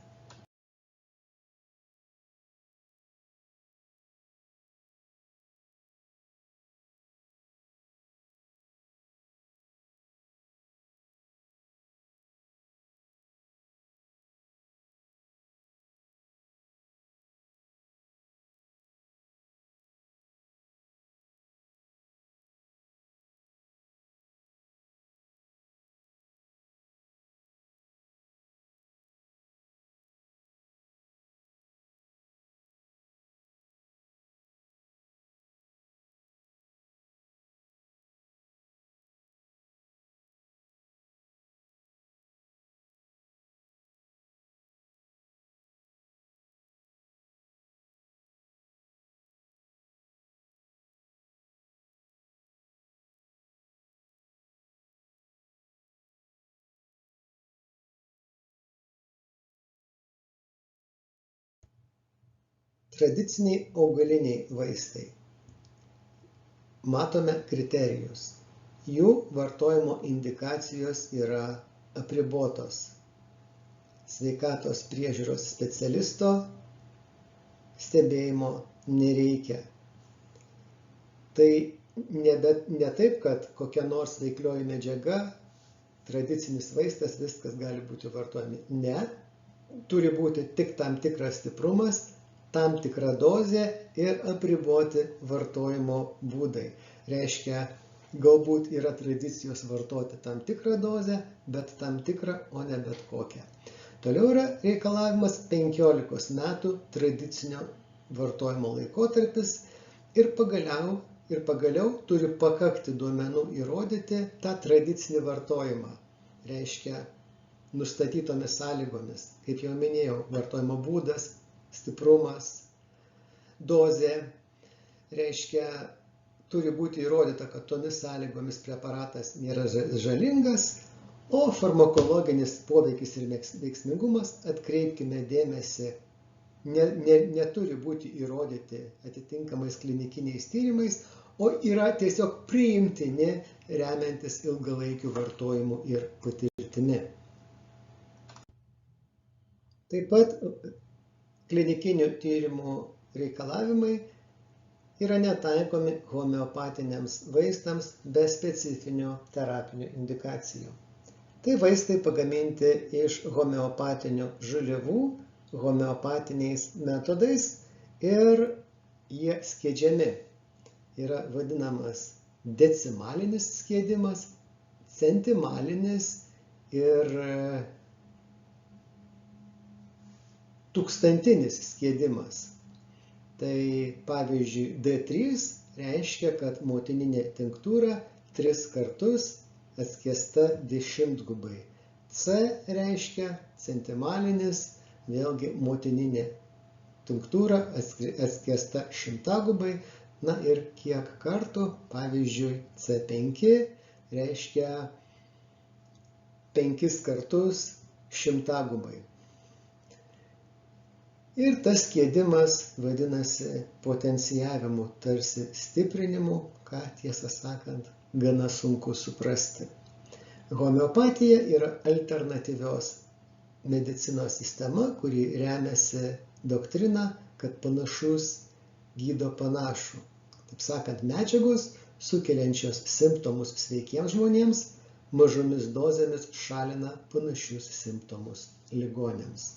Tradiciniai augaliniai vaistai. Matome kriterijus. Jų vartojimo indikacijos yra apribotos. Sveikatos priežiūros specialisto stebėjimo nereikia. Tai ne taip, kad kokia nors veiklioji medžiaga, tradicinis vaistas, viskas gali būti vartojami. Ne, turi būti tik tam tikras stiprumas, tam tikra dozė ir apriboti vartojimo būdai. Reiškia, galbūt yra tradicijos vartoti tam tikrą dozę, bet tam tikrą, o ne bet kokią. Toliau yra reikalavimas 15 metų tradicinio vartojimo laikotarpis ir pagaliau turi pakakti duomenų įrodyti tą tradicinį vartojimą. Reiškia, nustatytomis sąlygomis, kaip jau minėjau, vartojimo būdas, stiprumas, dozė. Reiškia, turi būti įrodyta, kad tomis sąlygomis preparatas nėra žalingas, o farmakologinis poveikis ir veiksmingumas, atkreipkime dėmesį, neturi būti įrodyti atitinkamais klinikiniais tyrimais, o yra tiesiog priimtini remiantis ilgalaikiu vartojimu ir patirtimi. Taip pat klinikinių tyrimų reikalavimai yra netaikomi homeopatiniams vaistams be specifinio terapinio indikacijų. Tai vaistai pagaminti iš homeopatinių žaliavų, homeopatiniais metodais ir jie skiedžiami. Yra vadinamas decimalinis skiedimas, centimalinis ir tūkstantinis skiedimas. Tai pavyzdžiui, D3 reiškia, kad motininė tinktūra 3 kartus atskiesta 10-gubai. C reiškia centimalinis, vėlgi motininė tinktūra atskiesta 100-gubai. Na ir kiek kartų, pavyzdžiui, C5 reiškia 5 kartus 100-gubai. Ir tas skiedimas vadinasi potencijavimu, tarsi stiprinimu, ką tiesą sakant, gana sunku suprasti. Homeopatija yra alternatyvios medicinos sistema, kuri remiasi doktrina, kad panašus gydo panašų. Taip sakant, medžiagos, sukeliančios simptomus sveikiems žmonėms, mažomis dozėmis šalina panašius simptomus ligoniams.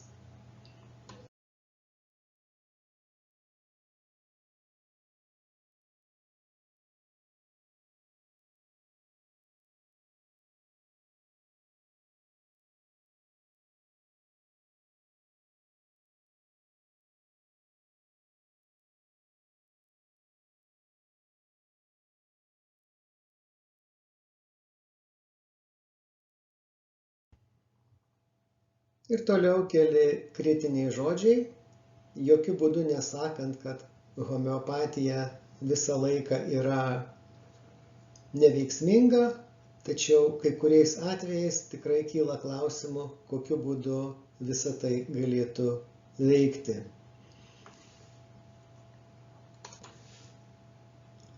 Ir toliau keli kritiniai žodžiai, jokių būdų nesakant, kad homeopatija visą laiką yra neveiksminga, tačiau kai kuriais atvejais tikrai kyla klausimų, kokiu būdu visa tai galėtų veikti.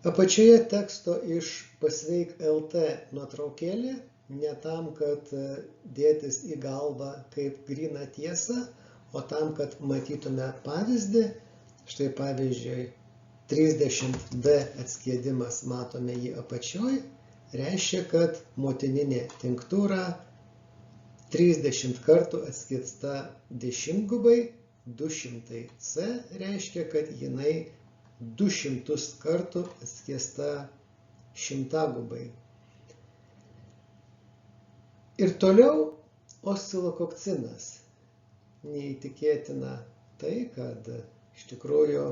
Apačioje teksto iš Pasveik LT nuotraukėlė, ne tam, kad dėtis į galvą kaip gryną tiesą, o tam, kad matytume pavyzdį. Štai pavyzdžiui, 30D atskiedimas, matome jį apačioj, reiškia, kad motininė tinktūra 30 kartų atskiesta 10-gubai, 200C reiškia, kad jinai 200 kartų atskiesta 100-gubai. Ir toliau oscilokokcinas. Neįtikėtina tai, kad iš tikrųjų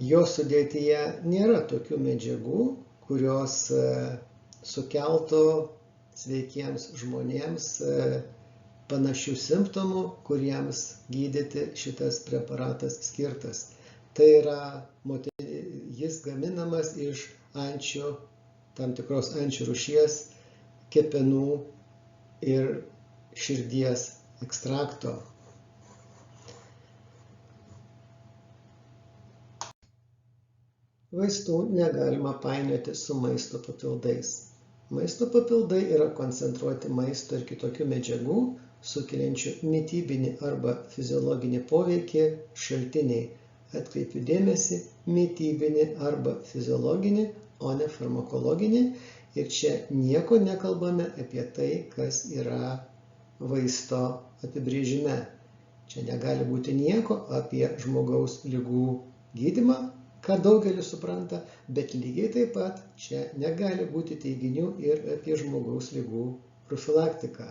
jo sudėtyje nėra tokių medžiagų, kurios sukeltų sveikiems žmonėms panašių simptomų, kuriems gydyti šitas preparatas skirtas. Tai yra, jis gaminamas iš ančių, tam tikros ančių rūšies, kepenų ir širdies ekstrakto. Vaistų negalima painioti su maisto papildais. Maisto papildai yra koncentruoti maisto ir kitokių medžiagų, sukeliančių mitybinį arba fiziologinį poveikį šaltiniai. Atkreipiu dėmesį, mitybinį arba fiziologinį, o ne farmakologinį. Ir čia nieko nekalbame apie tai, kas yra vaisto apibrėžime. Čia negali būti nieko apie žmogaus ligų gydymą, ką daugelis supranta, bet lygiai taip pat čia negali būti teiginių ir apie žmogaus ligų profilaktiką.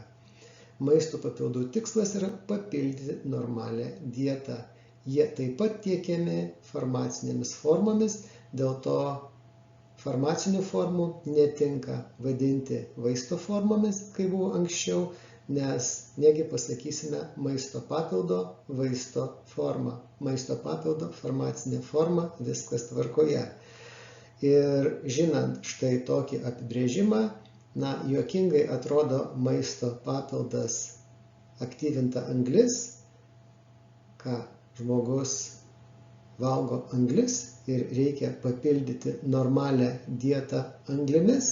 Maisto papildų tikslas yra papildyti normalią dietą. Jie taip pat tiekiami farmacinėmis formomis, dėl to farmacinių formų netinka vadinti vaisto formomis, kaip buvo anksčiau, nes negi pasakysime maisto papildo vaisto forma. Maisto papildo farmacinė forma, viskas tvarkoje. Ir žinant štai tokį apibrėžimą, juokingai atrodo maisto papildas aktyvinta anglis, ką žmogus valgo anglis ir reikia papildyti normalią dietą anglimis.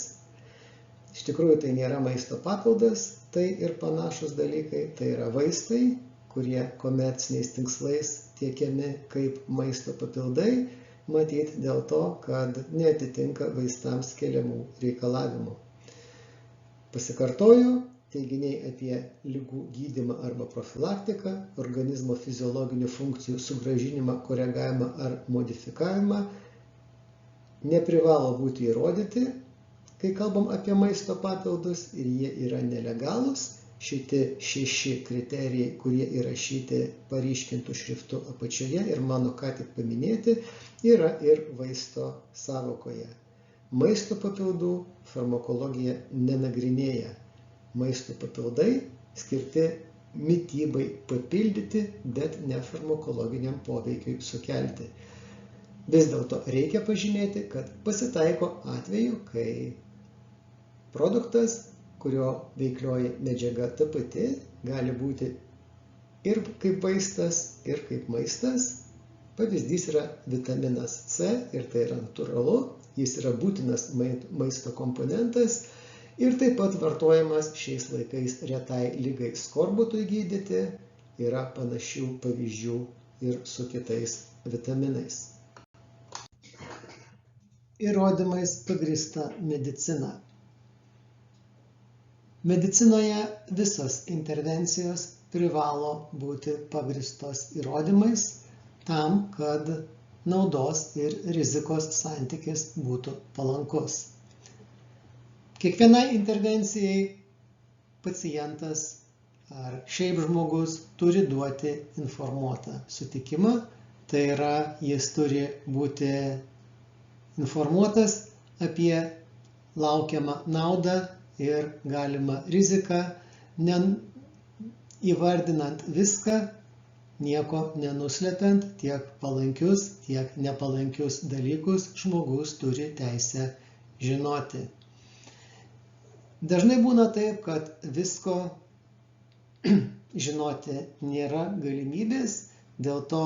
Iš tikrųjų tai nėra maisto papildas, tai ir panašus dalykai, tai yra vaistai, kurie komerciniais tikslais tiekiami kaip maisto papildai, matyt dėl to, kad neatitinka vaistams keliamų reikalavimų. Pasikartoju, teiginiai apie ligų gydymą arba profilaktiką, organizmo fiziologinių funkcijų sugrąžinimą, koregavimą ar modifikavimą neprivalo būti įrodyti, kai kalbam apie maisto papildus ir jie yra nelegalūs. Šitie 6 kriterijai, kurie įrašyti paryškintų šriftu apačioje ir mano ką tik paminėti, yra ir vaisto sąvokoje. Maisto papildų farmakologija nenagrinėja. Maisto papildai skirti mitybai papildyti, bet ne farmakologiniam poveikiui sukelti. Vis dėlto reikia pažymėti, kad pasitaiko atveju, kai produktas, kurio veiklioji medžiaga ta pati, gali būti ir kaip vaistas, ir kaip maistas. Pavyzdys yra vitaminas C ir tai yra natūralu, jis yra būtinas maisto komponentas ir taip pat vartojamas šiais laikais retai ligai skorbutui gydyti, yra panašių pavyzdžių ir su kitais vitaminais. Įrodymais pagrįsta medicina. Medicinoje visos intervencijos privalo būti pagrįstos įrodymais tam, kad naudos ir rizikos santykis būtų palankus. Kiekvienai intervencijai pacientas ar šiaip žmogus turi duoti informuotą sutikimą, tai yra jis turi būti informuotas apie laukiamą naudą ir galimą riziką, įvardinant viską, nieko nenuslepiant, tiek palankius, tiek nepalankius dalykus žmogus turi teisę žinoti. Dažnai būna taip, kad visko žinoti nėra galimybės, dėl to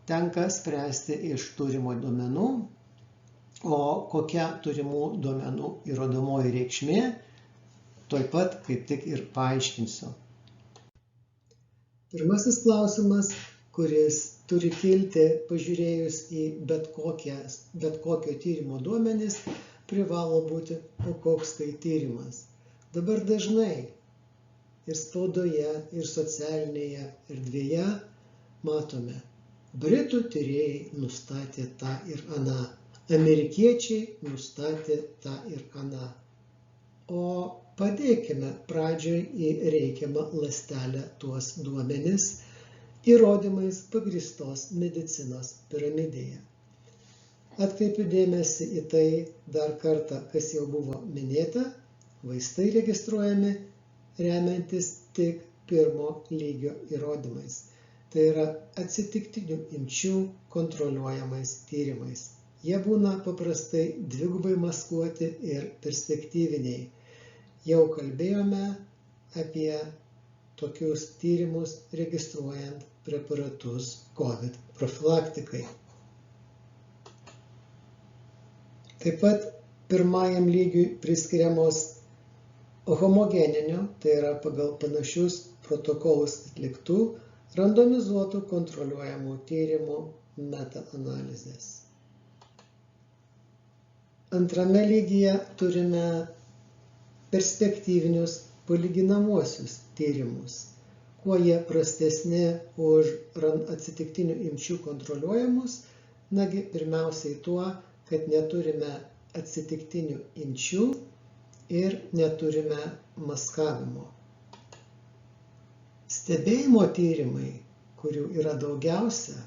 tenka spręsti iš turimų duomenų, o kokia turimų duomenų įrodomoji reikšmė, tuoj pat kaip tik ir paaiškinsiu. Pirmasis klausimas, kuris turi kilti pažiūrėjus į bet kokio tyrimo duomenis, privalo būti, o koks tai tyrimas. Dabar dažnai ir spaudoje, ir socialinėje erdvėje matome, britų tyrėjai nustatė tą ir aną, amerikiečiai nustatė tą ir aną. O padėkime pradžioj į reikiamą ląstelę tuos duomenis įrodymais pagrįstos medicinos piramidėje. Atkreipiu dėmesį į tai dar kartą, kas jau buvo minėta, vaistai registruojami remiantis tik pirmo lygio įrodymais. Tai yra atsitiktinių imčių kontroliuojamais tyrimais. Jie būna paprastai dvigubai maskuoti ir perspektyviniai. Jau kalbėjome apie tokius tyrimus registruojant preparatus COVID profilaktikai. Taip pat pirmajam lygiui priskiriamos homogeninių, tai yra pagal panašius protokolus atliktų, randomizuotų kontroliuojamų tyrimų metaanalizės. Antrame lygyje turime perspektyvinius palyginamuosius tyrimus. Kuo jie prastesni už atsitiktinių imčių kontroliuojamus? Nagi, pirmiausiai tuo, kad neturime atsitiktinių imčių ir neturime maskavimo. Stebėjimo tyrimai, kurių yra daugiausia,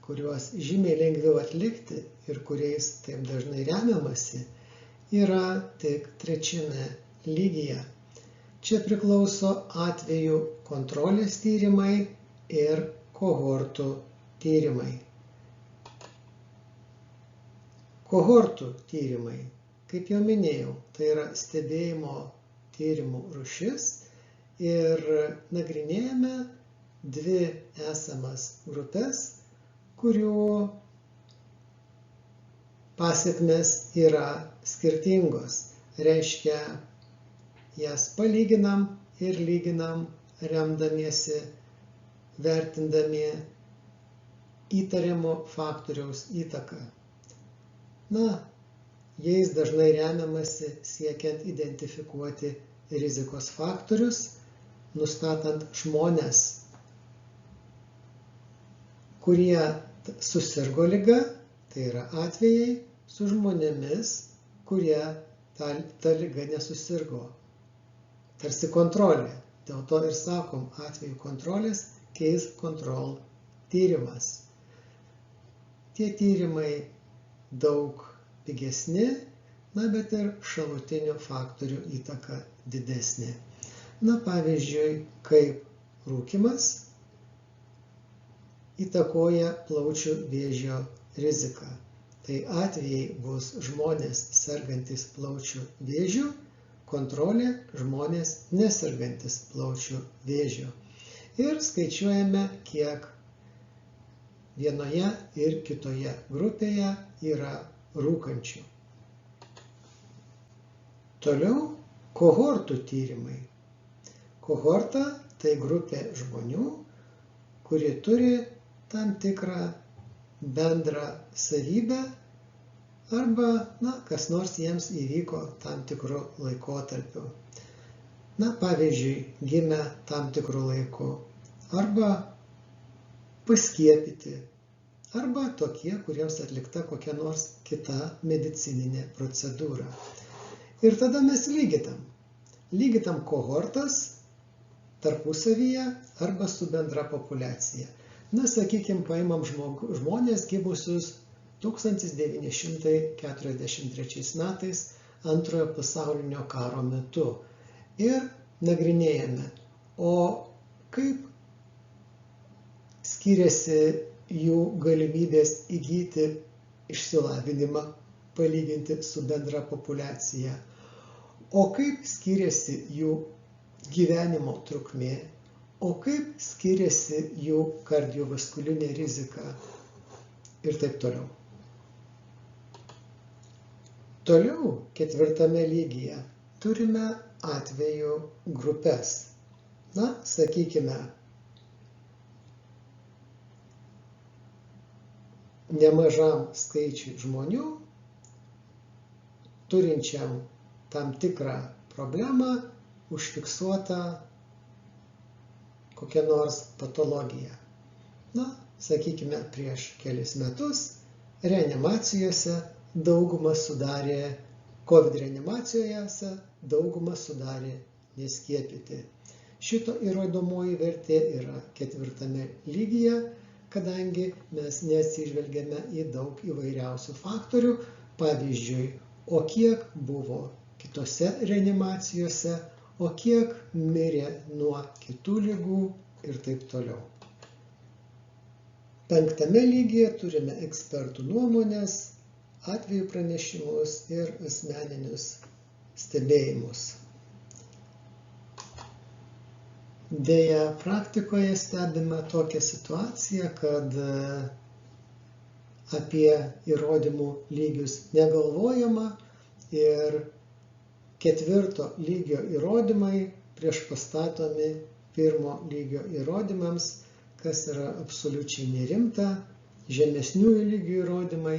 kuriuos žymiai lengviau atlikti ir kuriais taip dažnai remiamasi, yra tik trečiame lygyje. Čia priklauso atvejų kontrolės tyrimai ir kohortų tyrimai. Kohortų tyrimai, kaip jau minėjau, tai yra stebėjimo tyrimų rūšis ir nagrinėjame dvi esamas grupės, kurių pasekmės yra skirtingos. Reiškia, jas palyginam ir lyginam, remdamiesi, vertindami įtariamo faktoriaus įtaką. Jais dažnai remiamasi siekiant identifikuoti rizikos faktorius, nustatant žmones, kurie susirgo liga, tai yra atvejai su žmonėmis, kurie ta liga nesusirgo. Tarsi kontrolė. Dėl to ir sakom atvejų kontrolės case control tyrimas. Tie tyrimai daug pigesni, bet ir šalutinių faktorių įtaka didesnė. Pavyzdžiui, kaip rūkymas įtakoja plaučių vėžio riziką. Tai atvejai bus žmonės sergantis plaučių vėžiu, kontrolė žmonės nesergantis plaučių vėžiu. Ir skaičiuojame, kiek vienoje ir kitoje grupėje yra rūkančių. Toliau kohortų tyrimai. Kohorta tai grupė žmonių, kuri turi tam tikrą bendrą savybę arba, kas nors jiems įvyko tam tikru laikotarpiu. Pavyzdžiui, gimė tam tikru laiku arba paskiepyti, arba tokie, kuriems atlikta kokia nors kita medicininė procedūra. Ir tada mes lygitam kohortas tarpusavyje arba su bendra populiacija. Sakykime, paimam žmonės gimusius 1943 metais Antrojo pasaulinio karo metu ir nagrinėjame, o kaip skiriasi jų galimybės įgyti išsilavinimą palyginti su bendra populiacija, o kaip skiriasi jų gyvenimo trukmė, o kaip skiriasi jų kardiovaskulinė rizika ir taip toliau. Toliau, ketvirtame lygyje, turime atvejų grupės. Sakykime, nemažam skaičiui žmonių, turinčiam tam tikrą problemą, užfiksuota kokia nors patologija. Sakykime, prieš kelis metus reanimacijose daugumą sudarė, COVID reanimacijose daugumą sudarė neskiepyti. Šito įrodomoji vertė yra ketvirtame lygyje, kadangi mes neatsižvelgiame į daug įvairiausių faktorių, pavyzdžiui, o kiek buvo kitose reanimacijose, o kiek mirė nuo kitų ligų ir taip toliau. Penktame lygyje turime ekspertų nuomonės, atvejų pranešimus ir asmeninius stebėjimus. Deja, praktikoje stebime tokią situaciją, kad apie įrodymų lygius negalvojama ir 4 lygio įrodymai priešpastatomi 1 lygio įrodymams, kas yra absoliučiai nerimta. Žemesniųjų lygių įrodymai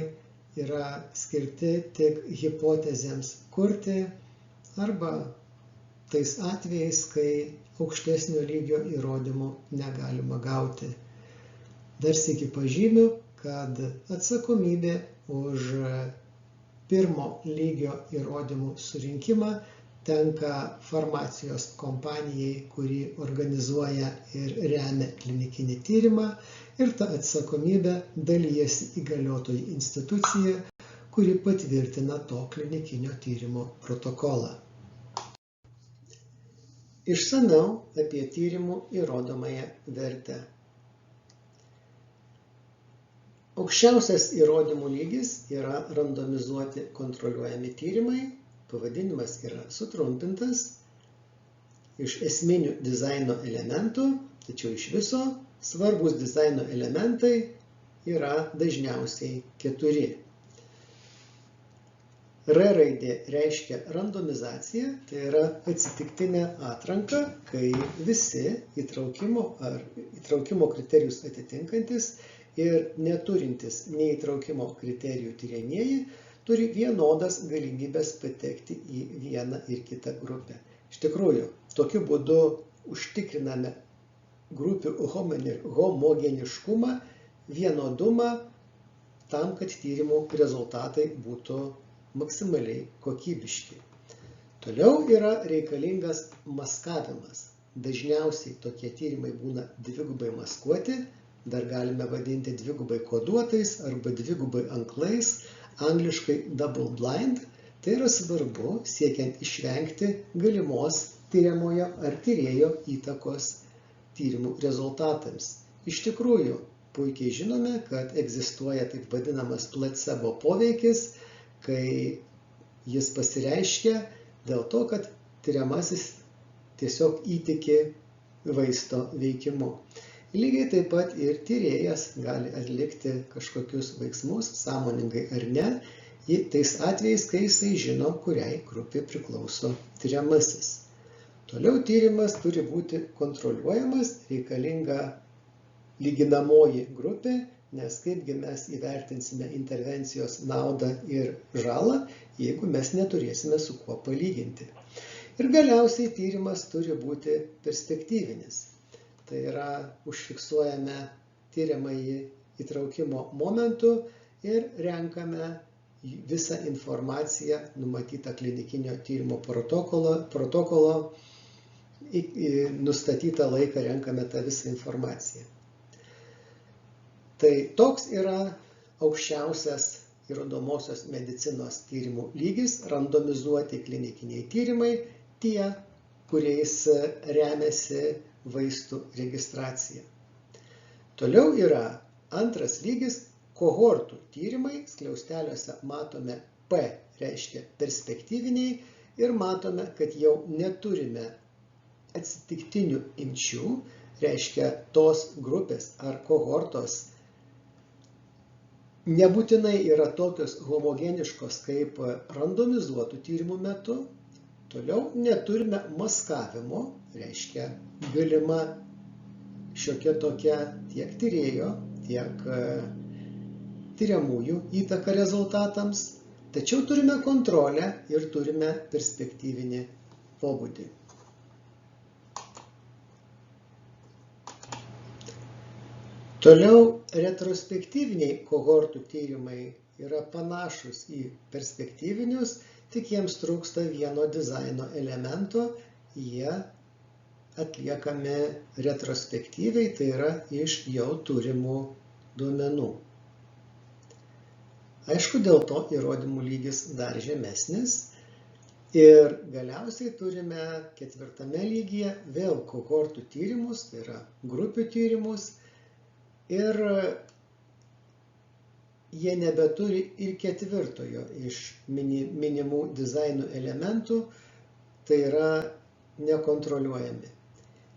yra skirti tik hipotezėms kurti arba tais atvejais, kai aukštesnio lygio įrodymų negalima gauti. Dar sykį pažymiu, kad atsakomybė už 1 lygio įrodymų surinkimą tenka farmacijos kompanijai, kuri organizuoja ir remia klinikinį tyrimą, ir ta atsakomybė dalijasi įgaliotojų institucija, kuri patvirtina to klinikinio tyrimo protokolą. Išsamiau apie tyrimų įrodomąją vertę. Aukščiausias įrodymų lygis yra randomizuoti kontroliuojami tyrimai, pavadinimas yra sutrumpintas, iš esminių dizaino elementų, tačiau iš viso svarbus dizaino elementai yra dažniausiai 4. R raidė reiškia randomizaciją, tai yra atsitiktinė atranka, kai visi įtraukimo kriterijus atitinkantis ir neturintis neįtraukimo kriterijų tiriamieji turi vienodas galimybės patekti į vieną ir kitą grupę. Iš tikrųjų, tokiu būdu užtikriname grupių homogeniškumą, vienodumą tam, kad tyrimų rezultatai būtų maksimaliai kokybiški. Toliau yra reikalingas maskavimas. Dažniausiai tokie tyrimai būna dvigubai maskuoti, dar galime vadinti dvigubai koduotais arba dvigubai anklais, angliškai double blind. Tai yra svarbu siekiant išvengti galimos tyriamojo ar tyrėjo įtakos tyrimų rezultatams. Iš tikrųjų, puikiai žinome, kad egzistuoja taip vadinamas placebo poveikis, kai jis pasireiškia dėl to, kad tyriamasis tiesiog įtiki vaisto veikimu. Lygiai taip pat ir tyrėjas gali atlikti kažkokius veiksmus, sąmoningai ar ne, tais atvejais, kai jisai žino, kuriai grupė priklauso tyriamasis. Toliau tyrimas turi būti kontroliuojamas, reikalinga lyginamoji grupė, nes kaipgi mes įvertinsime intervencijos naudą ir žalą, jeigu mes neturėsime su kuo palyginti. Ir galiausiai tyrimas turi būti perspektyvinis. Tai yra, užfiksuojame tyriamąjį įtraukimo momentu ir renkame visą informaciją numatytą klinikinio tyrimo protokolo, nustatytą laiką renkame tą visą informaciją. Tai toks yra aukščiausias įrodomosios medicinos tyrimų lygis, randomizuoti klinikiniai tyrimai, tie, kuriais remiasi vaistų registracija. Toliau yra antras lygis kohortų tyrimai, skliausteliuose matome P reiškia perspektyviniai ir matome, kad jau neturime atsitiktinių imčių, reiškia tos grupės ar kohortos nebūtinai yra tokios homogeniškos kaip randomizuotų tyrimų metu. Toliau neturime maskavimo, reiškia galima šiokia tokia tiek tyrėjo, tiek tyriamųjų įtaka rezultatams. Tačiau turime kontrolę ir turime perspektyvinį pobūdį. Toliau retrospektyviniai kohortų tyrimai yra panašus į perspektyvinius, tik jiems trūksta vieno dizaino elemento, jie atliekami retrospektyviai, tai yra iš jau turimų duomenų. Aišku, dėl to įrodymų lygis dar žemesnis. Ir galiausiai turime 4 lygyje vėl kohortų tyrimus, tai yra grupių tyrimus. Ir jie nebeturi ir 4 iš minimų dizainų elementų, tai yra nekontroliuojami.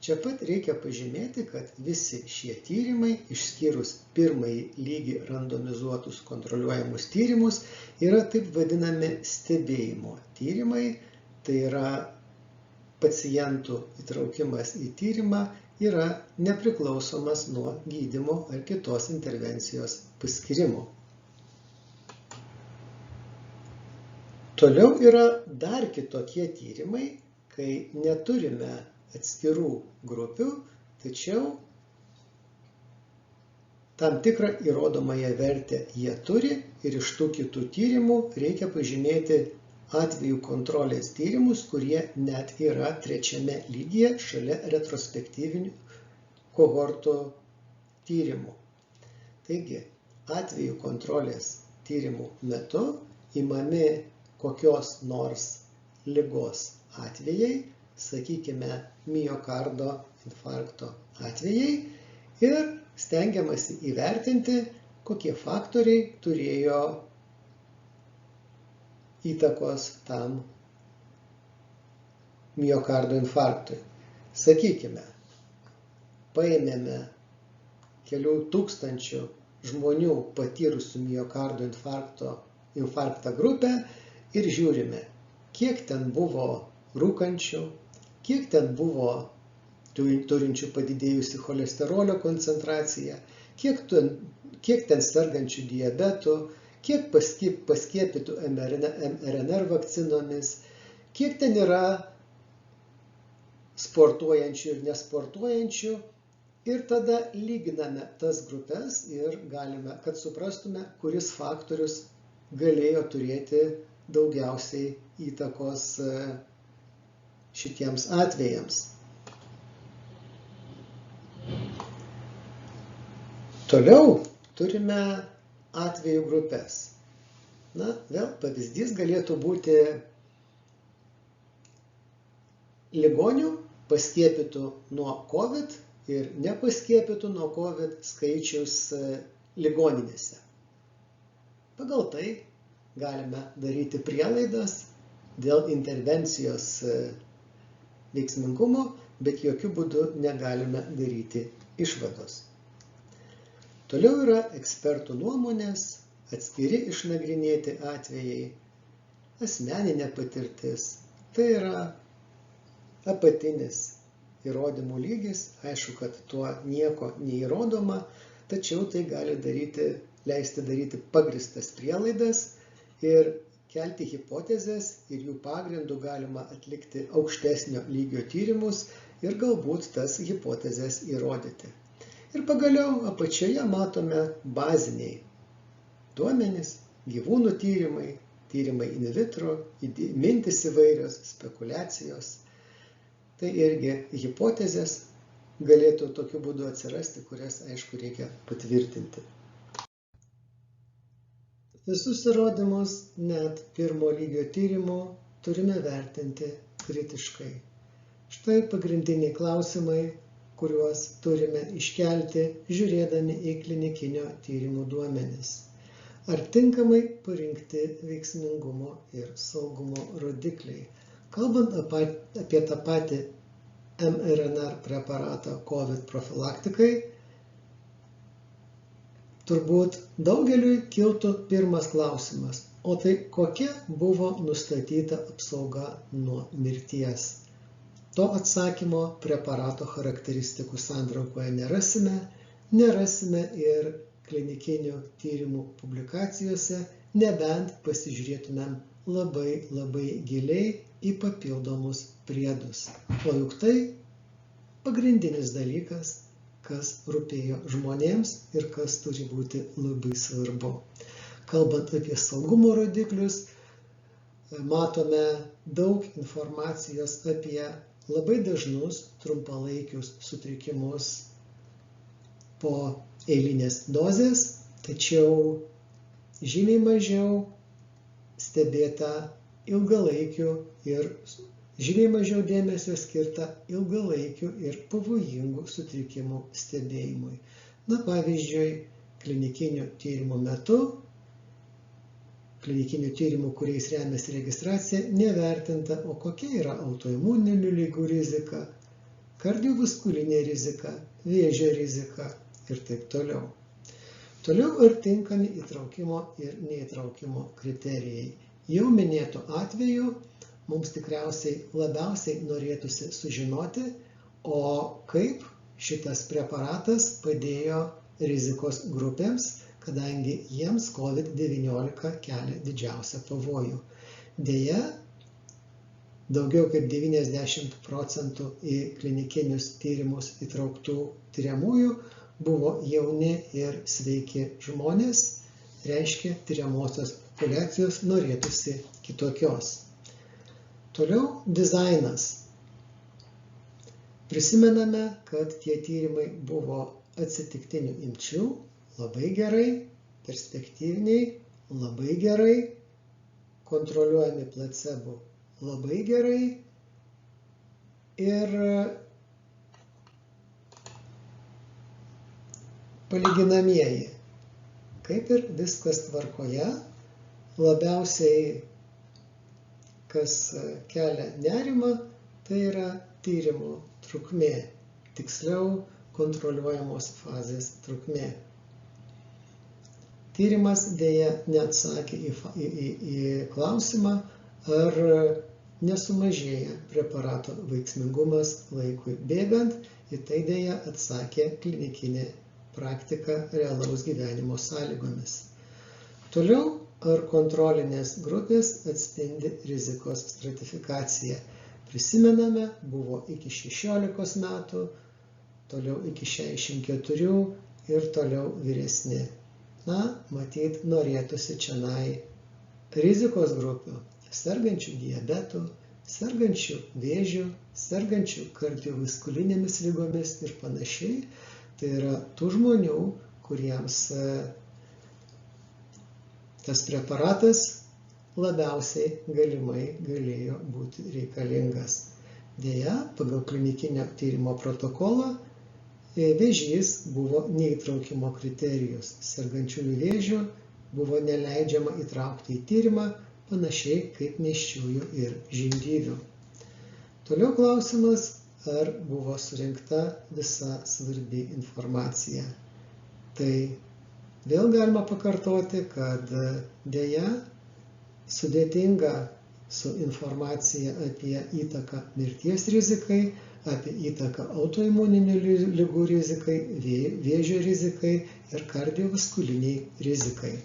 Čia pat reikia pažymėti, kad visi šie tyrimai, išskyrus pirmąjį lygį randomizuotus kontroliuojamus tyrimus, yra taip vadinami stebėjimo tyrimai, tai yra pacientų įtraukimas į tyrimą yra nepriklausomas nuo gydymo ar kitos intervencijos paskyrimo. Toliau yra dar kitokie tyrimai, kai neturime atskirų grupių, tačiau tam tikrą įrodomąją vertę jie turi ir iš tų kitų tyrimų reikia pažymėti atvejų kontrolės tyrimus, kurie net yra trečiame lygyje šalia retrospektyvinių kohortų tyrimų. Taigi, atvejų kontrolės tyrimų metu imami kokios nors ligos atvejai, sakykime, miokardo infarkto atvejai ir stengiamasi įvertinti, kokie faktoriai turėjo įtakos tam miokardo infarktui. Sakykime, paėmėme kelių tūkstančių žmonių patyrusių miokardo infarktą grupę ir žiūrime, kiek ten buvo rūkančių, kiek ten buvo turinčių padidėjusi cholesterolio koncentraciją, kiek ten sergančių diabetų, kiek paskiepytų mRNR vakcinomis, kiek ten yra sportuojančių ir nesportuojančių. Ir tada lyginame tas grupės ir galime, kad suprastume, kuris faktorius galėjo turėti daugiausiai įtakos šitiems atvejams. Toliau turime atvejų grupės. Na, vėl pavyzdys galėtų būti ligonių paskiepytų nuo COVID ir nepaskiepytų nuo COVID skaičius ligoninėse. Pagal tai galime daryti prielaidas dėl intervencijos veiksmingumo, bet jokių būdų negalime daryti išvados. Toliau yra ekspertų nuomonės, atskiri išnagrinėti atvejai, asmeninė patirtis. Tai yra apatinis įrodymų lygis. Aišku, kad tuo nieko neįrodoma, tačiau tai gali leisti daryti pagristas prielaidas ir kelti hipotezes ir jų pagrindų galima atlikti aukštesnio lygio tyrimus ir galbūt tas hipotezes įrodyti. Ir pagaliau apačioje matome baziniai duomenys, gyvūnų tyrimai, tyrimai in vitro, mintys įvairios, spekulacijos. Tai irgi hipotezės galėtų tokiu būdu atsirasti, kurias, aišku, reikia patvirtinti. Visus įrodymus, net pirmo lygio tyrimų, turime vertinti kritiškai. Štai pagrindiniai klausimai, kuriuos turime iškelti, žiūrėdami į klinikinio tyrimų duomenis. Ar tinkamai parinkti veiksmingumo ir saugumo rodikliai? Kalbant apie tą patį mRNR preparatą COVID profilaktikai, turbūt daugeliui kiltų pirmas klausimas, o tai kokia buvo nustatyta apsauga nuo mirties? To atsakymo preparato charakteristikų santraukoje nerasime ir klinikinių tyrimų publikacijose, nebent pasižiūrėtumėm labai giliai į papildomus priedus. O juk tai pagrindinis dalykas, kas rūpėjo žmonėms ir kas turi būti labai svarbu. Kalbant apie saugumo rodiklius, matome daug informacijos apie labai dažnus trumpalaikius sutrikimus po eilinės dozės, tačiau žymiai mažiau stebėta ilgalaikių ir žymiai mažiau dėmesio skirta ilgalaikių ir pavojingų sutrikimų stebėjimui. Na, pavyzdžiui, klinikinių tyrimų metu, klinikinių tyrimų, kuriais remiasi registracija, nevertinta, o kokia yra autoimuninių ligų rizika, kardiovaskulinė rizika, vėžio rizika ir taip toliau. Toliau ar tinkami įtraukimo ir neįtraukimo kriterijai. Jau minėtų atveju mums tikriausiai labiausiai norėtųsi sužinoti, o kaip šitas preparatas padėjo rizikos grupėms, kadangi jiems COVID-19 kelia didžiausią pavojų. Deja, daugiau kaip 90% į klinikinius tyrimus įtrauktų tyriamųjų buvo jauni ir sveiki žmonės, reiškia tyriamosios populiacijos norėtųsi kitokios. Toliau dizainas. Prisimename, kad tie tyrimai buvo atsitiktinių imčių, labai gerai, perspektyviniai, labai gerai, kontroliuojami placebo, labai gerai ir palyginamieji. Kaip ir viskas tvarkoje, labiausiai, kas kelia nerimą, tai yra tyrimų trukmė, tiksliau kontroliuojamos fazės trukmė. Tyrimas dėja neatsakė į klausimą, ar nesumažėja preparato veiksmingumas laikui bėgant, į tai dėja atsakė klinikinė praktika realaus gyvenimo sąlygomis. Toliau, ar kontrolinės grupės atspindi rizikos stratifikaciją. Prisimename, buvo iki 16 metų, toliau iki 64 ir toliau vyresni. Na, matyt, norėtųsi čionai rizikos grupių, sergančių diabetu, sergančių vėžiu, sergančių kardiovaskulinėmis ligomis ir panašiai. Tai yra tų žmonių, kuriems tas preparatas labiausiai galimai galėjo būti reikalingas. Deja, pagal klinikinio tyrimo protokolą vėžys buvo neįtraukimo kriterijus. Sergančiųjų vėžių buvo neleidžiama įtraukti į tyrimą, panašiai kaip nėščiųjų ir žindyvių. Toliau klausimas, ar buvo surinkta visa svarbi informacija. Tai vėl galima pakartoti, kad deja sudėtinga su informacija apie įtaką mirties rizikai, apie įtaką autoimuninių ligų rizikai, vėžio rizikai ir kardiovaskuliniai rizikai.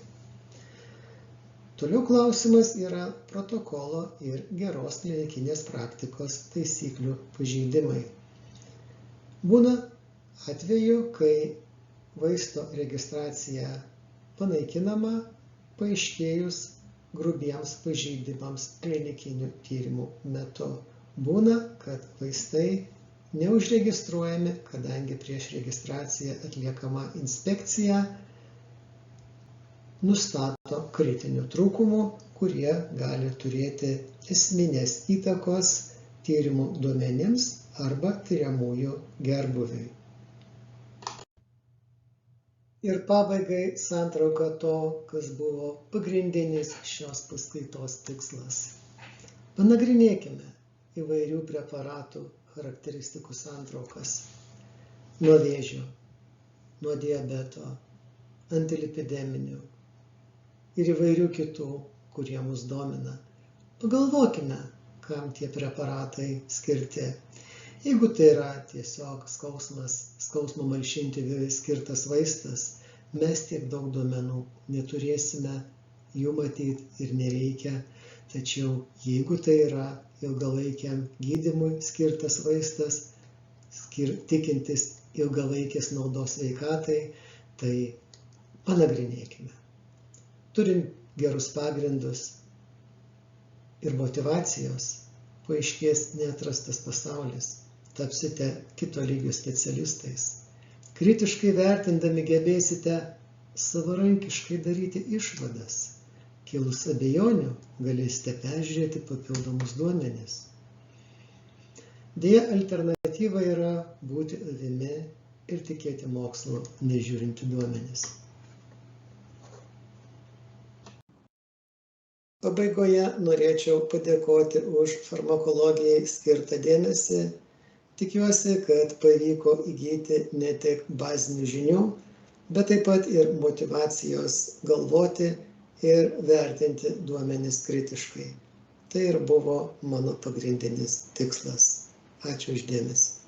Toliau klausimas yra protokolo ir geros klinikinės praktikos taisyklių pažeidimai. Būna atveju, kai vaisto registracija panaikinama paaiškėjus grubiems pažeidimams klinikinių tyrimų metu. Būna, kad vaistai neužregistruojami, kadangi prieš registraciją atliekama inspekcija nustato kritinių trūkumų, kurie gali turėti esminės įtakos tyrimų duomenims arba tyriamųjų gerbūviui. Ir pabaigai santrauka to, kas buvo pagrindinis šios paskaitos tikslas. Panagrinėkime įvairių preparatų charakteristikų santraukas. Nuo vėžio, nuo diabeto, antilipideminių ir įvairių kitų, kurie mus domina. Pagalvokime, kam tie preparatai skirti. Jeigu tai yra tiesiog skausmo malšinti skirtas vaistas, mes tiek daug duomenų neturėsime, jų matyti ir nereikia. Tačiau jeigu tai yra ilgalaikiam gydymui skirtas vaistas, tikintis ilgalaikės naudos sveikatai, tai panagrinėkime. Turint gerus pagrindus ir motyvacijos, paaiškės neatrastas pasaulis, tapsite kito lygio specialistais. Kritiškai vertindami gebėsite savarankiškai daryti išvadas. Kilus abejonių galėsite peržiūrėti papildomus duomenis. Deja, alternatyva yra būti avimi ir tikėti mokslu, nežiūrinti duomenis. Pabaigoje norėčiau padėkoti už farmakologijai skirtą dėmesį. Tikiuosi, kad pavyko įgyti ne tik bazinių žinių, bet taip pat ir motyvacijos galvoti ir vertinti duomenis kritiškai. Tai ir buvo mano pagrindinis tikslas. Ačiū už dėmesį.